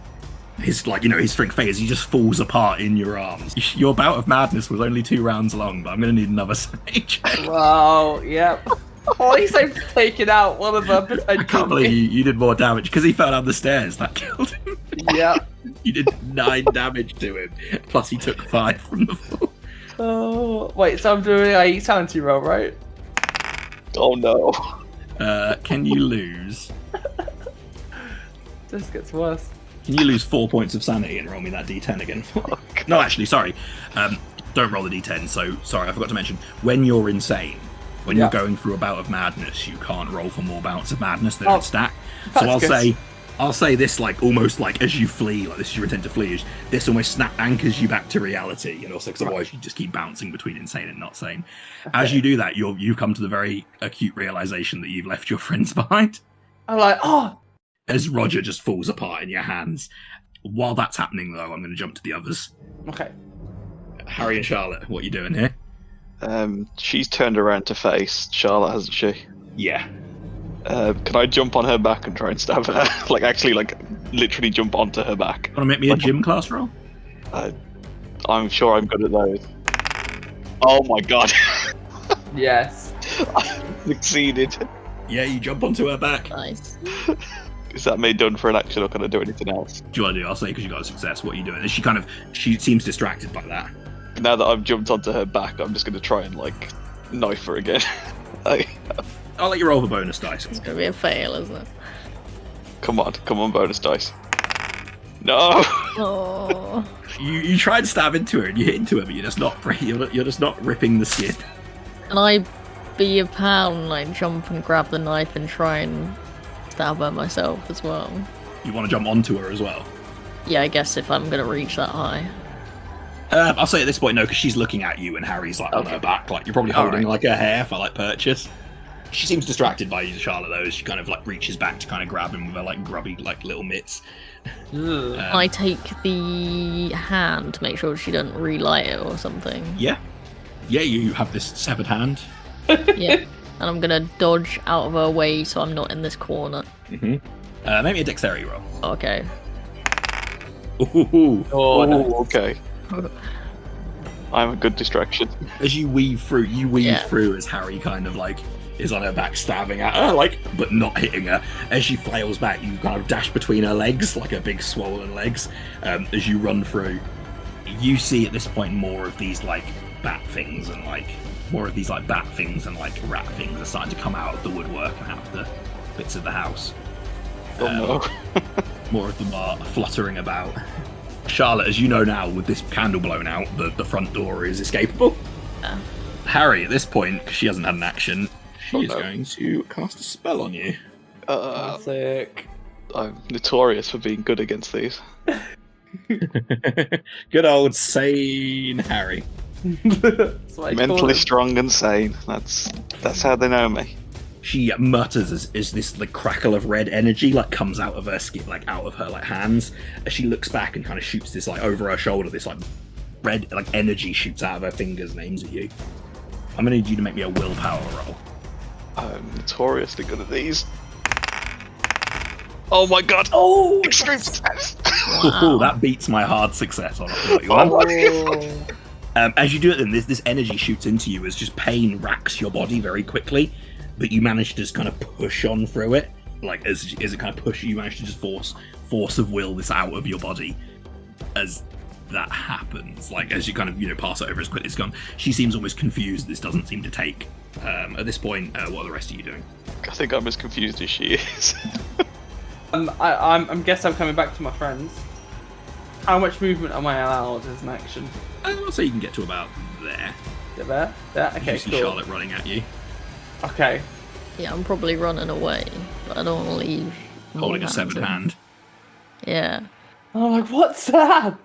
S1: His strength fades. He just falls apart in your arms. Your bout of madness was only 2 rounds long, but I'm going to need another stage.
S3: Wow, yep. At least I've taken out one of them.
S1: I can't believe you did more damage because he fell down the stairs. That killed him.
S3: Yeah.
S1: You did 9 damage to him. Plus he took 5 from the fall.
S3: Oh, wait, so I'm doing a sanity roll, right?
S2: Oh no.
S1: Can you lose?
S3: This gets worse.
S1: Can you lose 4 points of sanity and roll me that d10 again? No, actually, sorry. Don't roll the d10. So, sorry, I forgot to mention. When you're insane, when you're going through a bout of madness, you can't roll for more bouts of madness than it stack. So I'll say this like almost like as you flee, like this is your intent to flee. This almost anchors you back to reality, and also because otherwise you just keep bouncing between insane and not sane. As you do that, you've come to the very acute realization that you've left your friends behind.
S3: I'm like, oh.
S1: As Roger just falls apart in your hands. While that's happening, though, I'm going to jump to the others.
S3: Okay.
S1: Harry and Charlotte, what are you doing here?
S2: She's turned around to face Charlotte, hasn't she?
S1: Yeah.
S2: Can I jump on her back and try and stab her? Literally jump onto her back.
S1: Want to make me a gym class roll?
S2: I'm sure I'm good at those. Oh my god.
S3: Yes.
S2: I succeeded.
S1: Yeah, you jump onto her back.
S4: Nice.
S2: Is that me done for an action or can I do anything else?
S1: Do you want to do? I'll say because you got a success. What are you doing? She seems distracted by that.
S2: Now that I've jumped onto her back, I'm just going to try and knife her again.
S1: I'll let you roll the bonus dice.
S4: It's gonna be a fail, isn't it?
S2: Come on, bonus dice. No.
S4: Oh.
S1: You try and stab into her and you hit into her, but you're just not ripping the skin.
S4: Can I be a pal and jump and grab the knife and try and stab her myself as well?
S1: You want to jump onto her as well?
S4: Yeah, I guess if I'm gonna reach that high.
S1: I'll say at this point no, because she's looking at you and Harry's on her back. You're probably holding her hair for purchase. She seems distracted by you, Charlotte, though, as she kind of reaches back to kind of grab him with her grubby little mitts.
S4: I take the hand to make sure she doesn't relight it or something.
S1: Yeah, you have this severed hand.
S4: Yeah, and I'm gonna dodge out of her way so I'm not in this corner.
S1: Mm-hmm. Maybe a dexterity roll.
S4: Okay.
S1: Ooh.
S3: Oh, nice.
S2: Okay. I'm a good distraction.
S1: As you weave through as Harry kind of is on her back stabbing at her, but not hitting her. As she flails back, you kind of dash between her legs, her big swollen legs. As you run through, you see at this point more of these bat things and rat things are starting to come out of the woodwork and out of the bits of the house.
S2: Oh no.
S1: More of them are fluttering about. Charlotte, as you know now, with this candle blown out, the front door is escapable.
S4: Yeah.
S1: Harry, at this point, because she hasn't had an action, she is going to cast a spell on you.
S3: Classic.
S2: I'm notorious for being good against these.
S1: Good old sane Harry.
S3: That's what I call
S2: Mentally
S3: him.
S2: strong and sane. That's how they know me.
S1: She mutters as this like crackle of red energy like comes out of her skin, like out of her like hands, as she looks back and kind of shoots this like over her shoulder. This like red like energy shoots out of her fingers and aims at you. I'm gonna need you to make me a willpower roll.
S2: I'm notoriously good at these. Oh my god!
S3: Oh,
S2: Extreme success!
S1: Ooh, that beats my hard success on a 41. As you do it, then this energy shoots into you as just pain racks your body very quickly, but you manage to just kind of push on through it. Like as it kind of pushes, you manage to just force of will this out of your body. As that happens, like as you kind of pass it over as quickly as it's gone, she seems almost confused. This doesn't seem to take. At this point, what are the rest of you doing?
S2: I think I'm as confused as she is.
S3: I'm guess I'm coming back to my friends. How much movement am I allowed as an action?
S1: I'll say you can get to about there.
S3: There? Okay,
S1: You see
S3: cool.
S1: Charlotte running at you,
S3: Okay.
S4: Yeah, I'm probably running away, but I don't want to leave.
S1: holding a severed hand.
S4: Yeah.
S3: I'm like, what's that?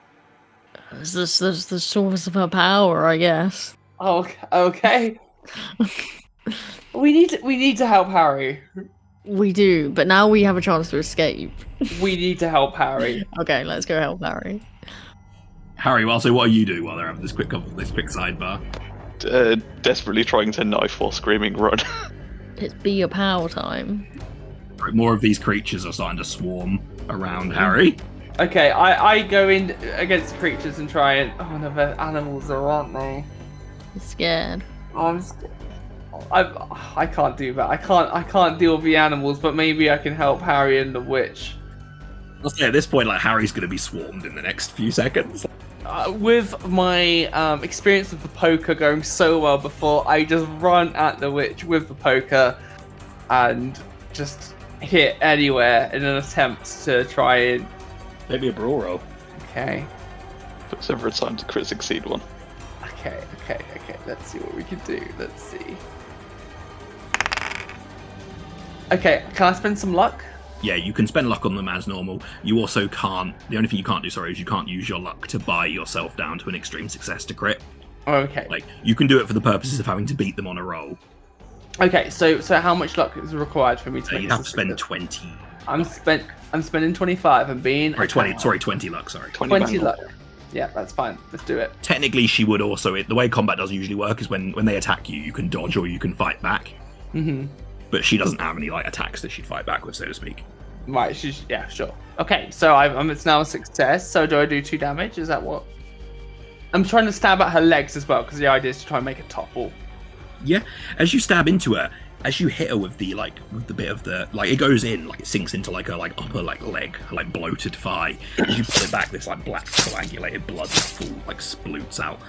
S4: Is this the source of her power, I guess?
S3: Oh, okay. we need to help Harry.
S4: We do, but now we have a chance to escape.
S3: We need to help Harry.
S4: Okay, let's go help Harry.
S1: Harry, well, so what are you doing while they're having this quick sidebar?
S2: Desperately trying to knife while screaming run.
S4: It's be your power time.
S1: More of these creatures are starting to swarm around Harry.
S3: Okay, I go in against the creatures and try and... Oh no, they're animals, though, aren't they?
S4: I'm scared.
S3: Oh, I can't do that. I can't deal with the animals, but maybe I can help Harry and the witch.
S1: I'll say at this point, like Harry's going to be swarmed in the next few seconds.
S3: With my experience with the poker going so well before, I just run at the witch with the poker and just hit anywhere in an attempt to try and...
S1: Maybe a brawl roll.
S3: Okay.
S2: Puts every time to crit succeed one.
S3: Okay. Let's see what we can do. Let's see. Okay, can I spend some luck?
S1: Yeah, you can spend luck on them as normal. You also can't... The only thing you can't do, is you can't use your luck to buy yourself down to an extreme success to crit.
S3: Okay.
S1: Like, you can do it for the purposes of having to beat them on a roll.
S3: Okay, so how much luck is required for me to make
S1: You
S3: this
S1: have to
S3: a
S1: spend
S3: success?
S1: 20...
S3: I'm spending 25 and being...
S1: Sorry, 20 luck, sorry.
S3: 20 luck. Yeah, that's fine. Let's do it.
S1: Technically, she would also... The way combat doesn't usually work is when they attack you, you can dodge or you can fight back.
S3: Mm-hmm.
S1: But she doesn't have any attacks that she'd fight back with, so to speak.
S3: Right, yeah, sure. Okay, so it's now a success. So do I do 2 damage? Is that what? I'm trying to stab at her legs as well, because the idea is to try and make it topple.
S1: Yeah, as you stab into her, as you hit her with the bit of the it goes in, it sinks into her upper leg, her bloated thigh. As you pull it back, this black coagulated blood sploots out.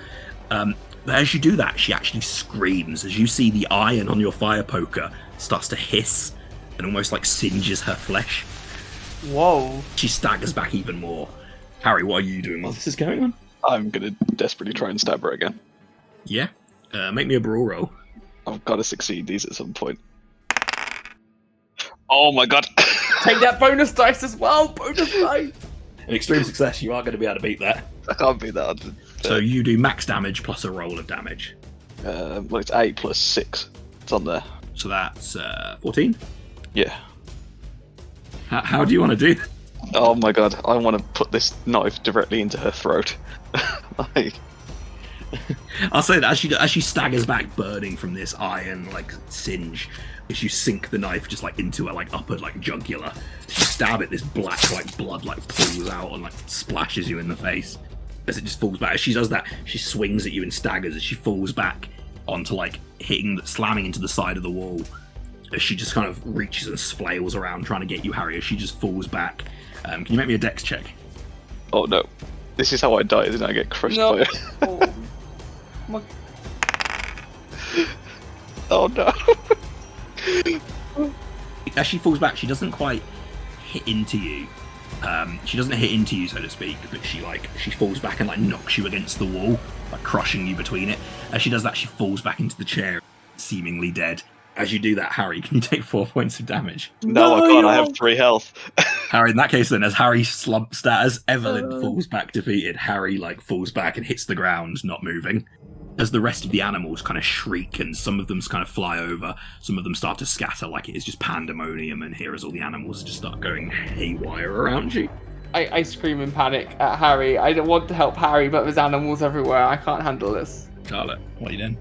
S1: But as you do that, she actually screams as you see the iron on your fire poker starts to hiss and almost singes her flesh.
S3: Whoa.
S1: She staggers back even more. Harry, what are you doing while this is going on?
S2: I'm gonna desperately try and stab her again.
S1: Yeah? Make me a brawl roll.
S2: I've got to succeed these at some point. Oh my god!
S3: Take that bonus dice as well! Bonus dice!
S1: An extreme success, you are going to be able to beat that.
S2: I can't beat that.
S1: So you do max damage plus a roll of damage.
S2: Well, it's 8 plus 6. It's on there.
S1: So that's 14?
S2: Yeah.
S1: How do you want to do that?
S2: Oh my god, I want to put this knife directly into her throat.
S1: I'll say that as she staggers back, burning from this iron singe, as you sink the knife just into her upper jugular, as you stab it, this black blood pulls out and splashes you in the face. As it just falls back, as she does that, she swings at you and staggers as she falls back onto slamming into the side of the wall. As she just kind of reaches and flails around trying to get you, Harry, as she just falls back. Can you make me a dex check?
S2: Oh no. This is how I die, isn't it? I get crushed by it.
S3: Oh. My...
S2: Oh no.
S1: As she falls back, she doesn't quite hit into you, She doesn't hit into you, so to speak, but she falls back and like knocks you against the wall, like crushing you between it. As she does that, she falls back into the chair, seemingly dead. As you do that, Harry, can you take 4 points of damage?
S2: No, I can't. I have 3 health.
S1: Harry, in that case, then, as Harry slumps that, as Evelynn falls back defeated, Harry like falls back and hits the ground, not moving. As the rest of the animals kind of shriek, and some of them kind of fly over, some of them start to scatter like it is just pandemonium, and here as all the animals just start going haywire around you.
S3: I scream in panic at Harry. I don't want to help Harry, but there's animals everywhere. I can't handle this.
S1: Charlotte, what are you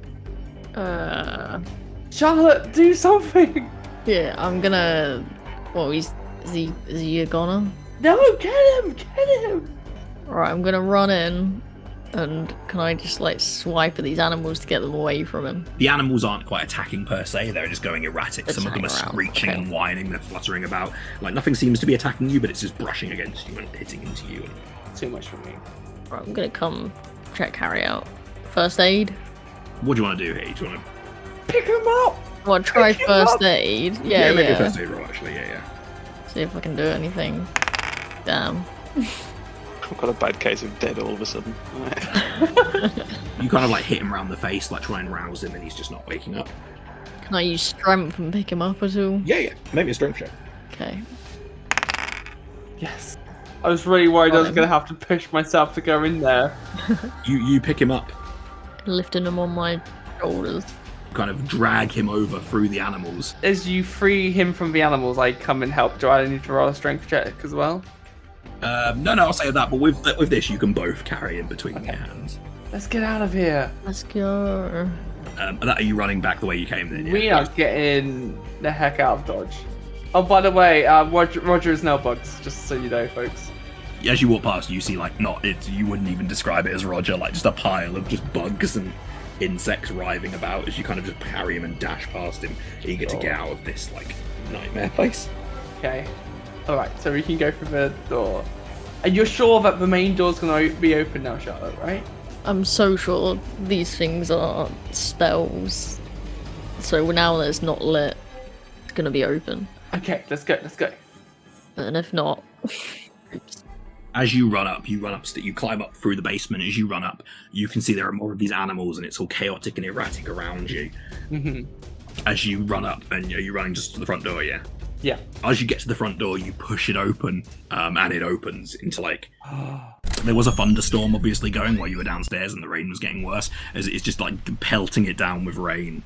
S1: doing?
S3: Charlotte, do something!
S4: Yeah, I'm gonna. What? Is he a goner?
S3: No, get him! Get him!
S4: Alright, I'm gonna run in, and can I just like swipe at these animals to get them away from him?
S1: The animals aren't quite attacking per se, they're just going erratic.
S4: They're
S1: Some of them are
S4: turning around,
S1: screeching
S4: okay.
S1: and whining, they're fluttering about. Like nothing seems to be attacking you, but it's just brushing against you and hitting into you.
S3: Too much for me.
S4: Alright, I'm gonna come check Harry out. First aid?
S1: What do you want to do here? Do you want to...
S3: Pick him up!
S4: Well, try
S3: Pick him
S4: first
S3: up!
S4: aid. Yeah,
S1: maybe a
S4: yeah.
S1: first aid roll, actually, yeah.
S4: See if I can do anything. Damn.
S2: I've got a bad case of dead all of a sudden.
S1: You kind of like hit him around the face, like try and rouse him, and he's just not waking up.
S4: Can I use strength and pick him up at all?
S1: Yeah, maybe a strength check.
S4: Okay.
S3: Yes. I was really worried I was going to have to push myself to go in there.
S1: You pick him up,
S4: Lifting him on my shoulders.
S1: kind of drag him over through the animals.
S3: As you free him from the animals, I come and help. Do I need to roll a strength check as well?
S1: No, I'll say that, but with this, you can both carry him between your hands.
S3: Let's get out of here.
S4: Let's go.
S1: Are you running back the way you came then? Yeah?
S3: We are getting the heck out of Dodge. Oh, by the way, Roger is nail bugs, just so you know, folks.
S1: As you walk past, you see you wouldn't even describe it as Roger, like just a pile of just bugs and insects writhing about as you kind of just carry him and dash past him, eager to get out of this like nightmare place.
S3: Okay. Alright, so we can go through the door. And you're sure that the main door's going to be open now, Charlotte, right?
S4: I'm so sure these things are spells. So now that it's not lit, it's gonna be open.
S3: Okay, let's go.
S4: And if not...
S1: As you run up, you climb up through the basement. As you run up, you can see there are more of these animals, and it's all chaotic and erratic around you.
S3: Mm-hmm.
S1: As you run up, and you're running just to the front door, yeah?
S3: Yeah.
S1: As you get to the front door, you push it open, and it opens into like... There was a thunderstorm obviously going while you were downstairs, and the rain was getting worse, as it's just like pelting it down with rain.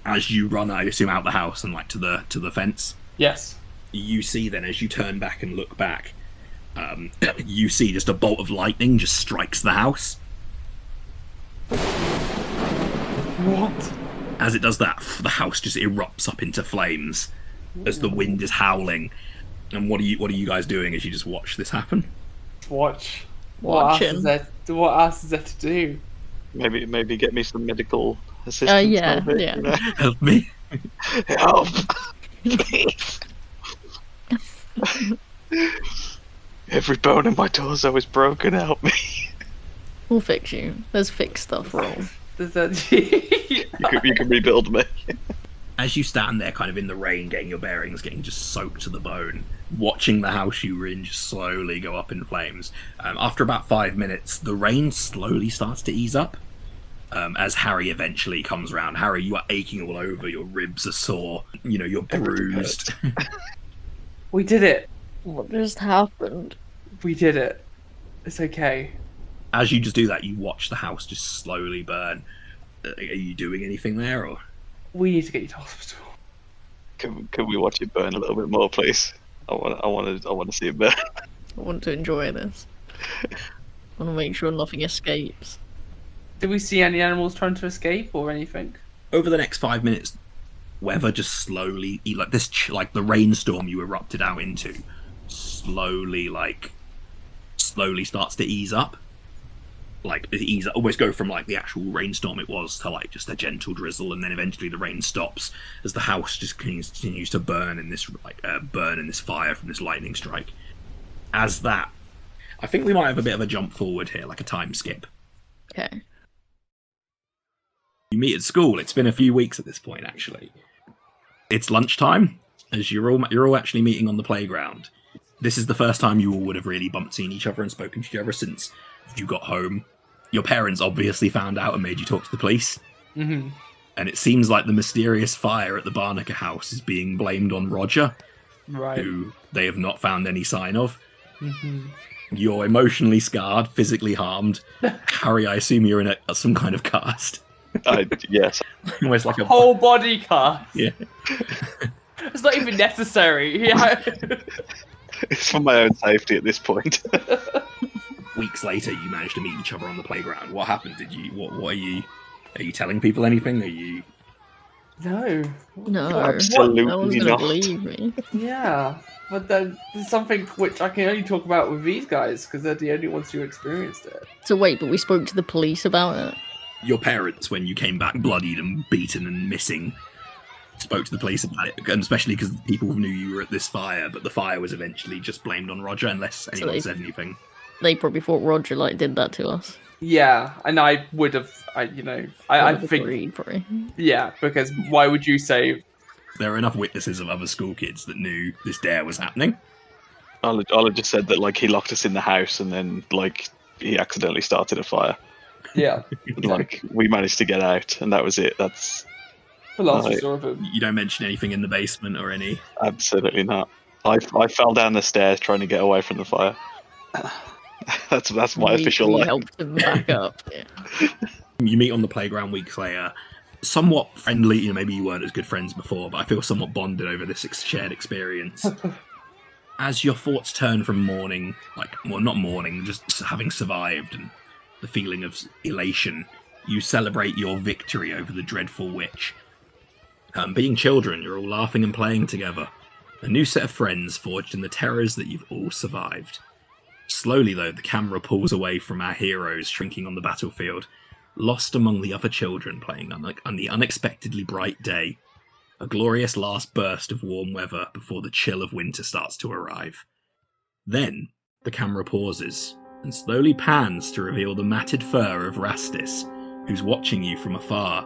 S1: As you run, I assume, out the house and like to the fence.
S3: Yes.
S1: You see then, as you turn back and look back, you see just a bolt of lightning just strikes the house.
S3: What?
S1: As it does that, the house just erupts up into flames as the wind is howling. And what are you guys doing as you just watch this happen?
S3: Watch.
S4: Watching.
S3: What else is there to do?
S2: Maybe get me some medical assistance.
S4: yeah,
S2: out of it,
S4: yeah.
S2: you know?
S1: Help me.
S2: Help! Please. Every bone in my torso is broken. Help me.
S4: We'll fix you. There's fix stuff wrong.
S3: Does that...
S2: You can rebuild me.
S1: As you stand there kind of in the rain, getting your bearings, getting just soaked to the bone, watching the house you were in just slowly go up in flames. After about 5 minutes, the rain slowly starts to ease up. As Harry eventually comes around. Harry, you are aching all over, your ribs are sore, you're bruised.
S3: We did it.
S4: What just happened?
S3: We did it. It's okay.
S1: As you just do that, you watch the house just slowly burn. Are you doing anything there, or...?
S3: We need to get you to hospital.
S2: Can we watch it burn a little bit more, please? I want to see it burn.
S4: I want to enjoy this. I want to make sure nothing escapes.
S3: Did we see any animals trying to escape or anything?
S1: Over the next 5 minutes, weather just slowly, like the rainstorm you erupted out into, slowly starts to ease up. Like almost go from like the actual rainstorm it was to like just a gentle drizzle, and then eventually the rain stops as the house just continues to burn in this fire from this lightning strike. As that, I think we might have a bit of a jump forward here, like a time skip.
S4: Okay.
S1: You meet at school. It's been a few weeks at this point, actually. It's lunchtime, as you're all actually meeting on the playground. This is the first time you all would have really seen each other and spoken to each other since you got home. Your parents obviously found out and made you talk to the police.
S3: Mm-hmm.
S1: And it seems like the mysterious fire at the Barnaker house is being blamed on Roger,
S3: Right.
S1: who they have not found any sign of.
S3: Mm-hmm.
S1: You're emotionally scarred, physically harmed. Harry, I assume you're in some kind of cast.
S2: Yes.
S1: Almost like a
S3: Whole body cast.
S1: Yeah.
S3: It's not even necessary. Yeah.
S2: It's for my own safety at this point.
S1: Weeks later, you managed to meet each other on the playground. What happened? What are you telling people anything? Are you...
S3: No.
S4: No,
S2: Absolutely
S4: no one's gonna
S2: not.
S4: believe me.
S3: Yeah. But then there's something which I can only talk about with these guys because they're the only ones who experienced it.
S4: So wait, but we spoke to the police about it?
S1: Your parents, when you came back bloodied and beaten and missing, spoke to the police about it, and especially because people knew you were at this fire, but the fire was eventually just blamed on Roger unless anyone said anything.
S4: They probably thought Roger did that to us.
S3: Yeah, and I would have, I
S4: Would've
S3: think,
S4: agreed, probably.
S3: yeah, because why would you say?
S1: There are enough witnesses of other school kids that knew this dare was happening.
S2: I'll have just said that he locked us in the house and then he accidentally started a fire.
S3: Yeah,
S2: We managed to get out and that was it. That's
S3: the last resort of him.
S1: You don't mention anything in the basement or any...
S2: absolutely not. I fell down the stairs trying to get away from the fire. That's my official
S4: We
S2: line.
S4: helped him back up. Yeah.
S1: You meet on the playground weeks later, somewhat friendly. Maybe you weren't as good friends before, but I feel somewhat bonded over this shared experience. As your thoughts turn from mourning, not mourning, just having survived and the feeling of elation, you celebrate your victory over the dreadful witch. Being children, you're all laughing and playing together. A new set of friends forged in the terrors that you've all survived. Slowly, though, the camera pulls away from our heroes shrinking on the battlefield, lost among the other children playing on the unexpectedly bright day. A glorious last burst of warm weather before the chill of winter starts to arrive. Then, the camera pauses and slowly pans to reveal the matted fur of Rastis, who's watching you from afar.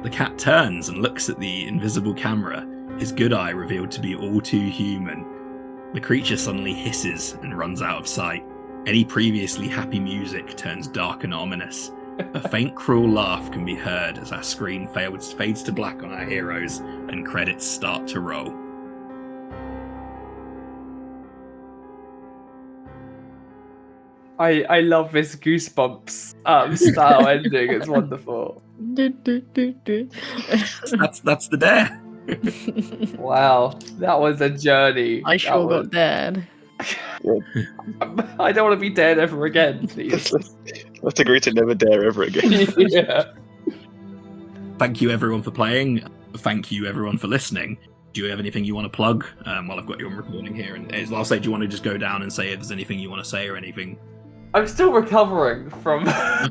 S1: The cat turns and looks at the invisible camera, his good eye revealed to be all too human. The creature suddenly hisses and runs out of sight. Any previously happy music turns dark and ominous. A faint, cruel laugh can be heard as our screen fades to black on our heroes and credits start to roll.
S3: I love this Goosebumps style ending. It's wonderful.
S1: That's the dare.
S3: Wow, that was a journey.
S4: I sure got dared.
S3: I don't want to be dead ever again, please.
S2: Let's agree to never dare ever again.
S3: Yeah.
S1: Thank you everyone for playing. Thank you everyone for listening. Do you have anything you want to plug while I've got you on recording here? And I'll say, do you want to just go down and say if there's anything you want to say or anything?
S3: I'm still recovering from.
S2: I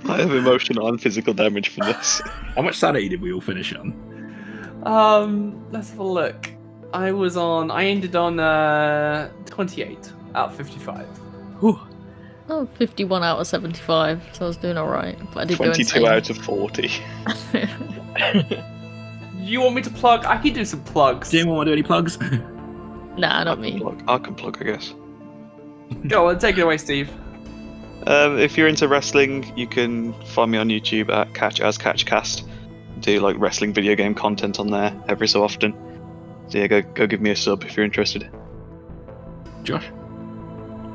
S2: have emotional and physical damage from this.
S1: How much sanity did we all finish on?
S3: Let's have a look. I ended on 28 out of 55.
S1: Whew.
S4: Oh, 51 out of 75, so I was doing alright. But I did
S2: 22
S4: go
S2: out of 40.
S3: You want me to plug? I can do some plugs.
S1: Do anyone want to do any plugs?
S4: Nah, not me.
S2: I can plug, I guess.
S3: Go on, take it away, Steve.
S2: If you're into wrestling, you can find me on YouTube at CatchCast. Do wrestling video game content on there every so often. So yeah, go give me a sub if you're interested.
S1: Josh?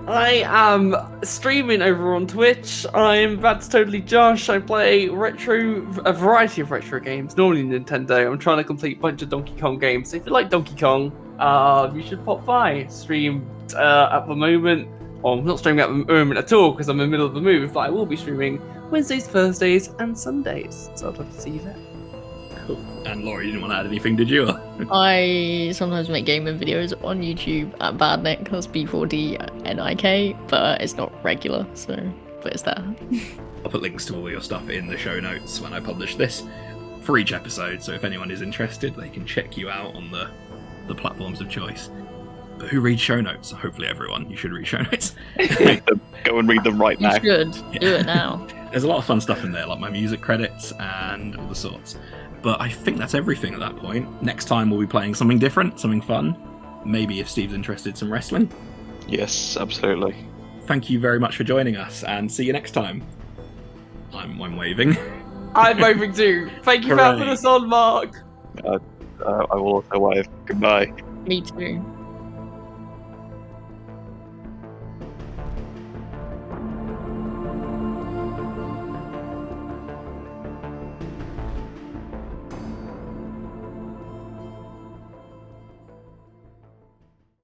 S3: I am streaming over on Twitch. That's totally Josh. I play a variety of retro games, normally Nintendo. I'm trying to complete a bunch of Donkey Kong games. So if you like Donkey Kong, you should pop by. Stream at the moment. Well, I'm not streaming at the moment at all because I'm in the middle of the move, but I will be streaming Wednesdays, Thursdays, and Sundays. So I'd love to see you there.
S1: Cool. And Laura, you didn't want to add anything, did you?
S4: I sometimes make gaming videos on YouTube at Badnik, that's B4DNIK, but it's not regular, but it's there.
S1: I'll put links to all your stuff in the show notes when I publish this for each episode, so if anyone is interested, they can check you out on the platforms of choice. But who reads show notes? Hopefully everyone. You should read show notes.
S2: Go and read them right now.
S4: You should. Do it now.
S1: There's a lot of fun stuff in there, like my music credits and all the sorts. But I think that's everything at that point. Next time we'll be playing something different, something fun. maybe if Steve's interested, some wrestling.
S2: Yes, absolutely.
S1: Thank you very much for joining us, and see you next time. I'm waving.
S3: I'm waving too. Thank you for having us on, Mark.
S2: I will also wave. Goodbye.
S4: Me too.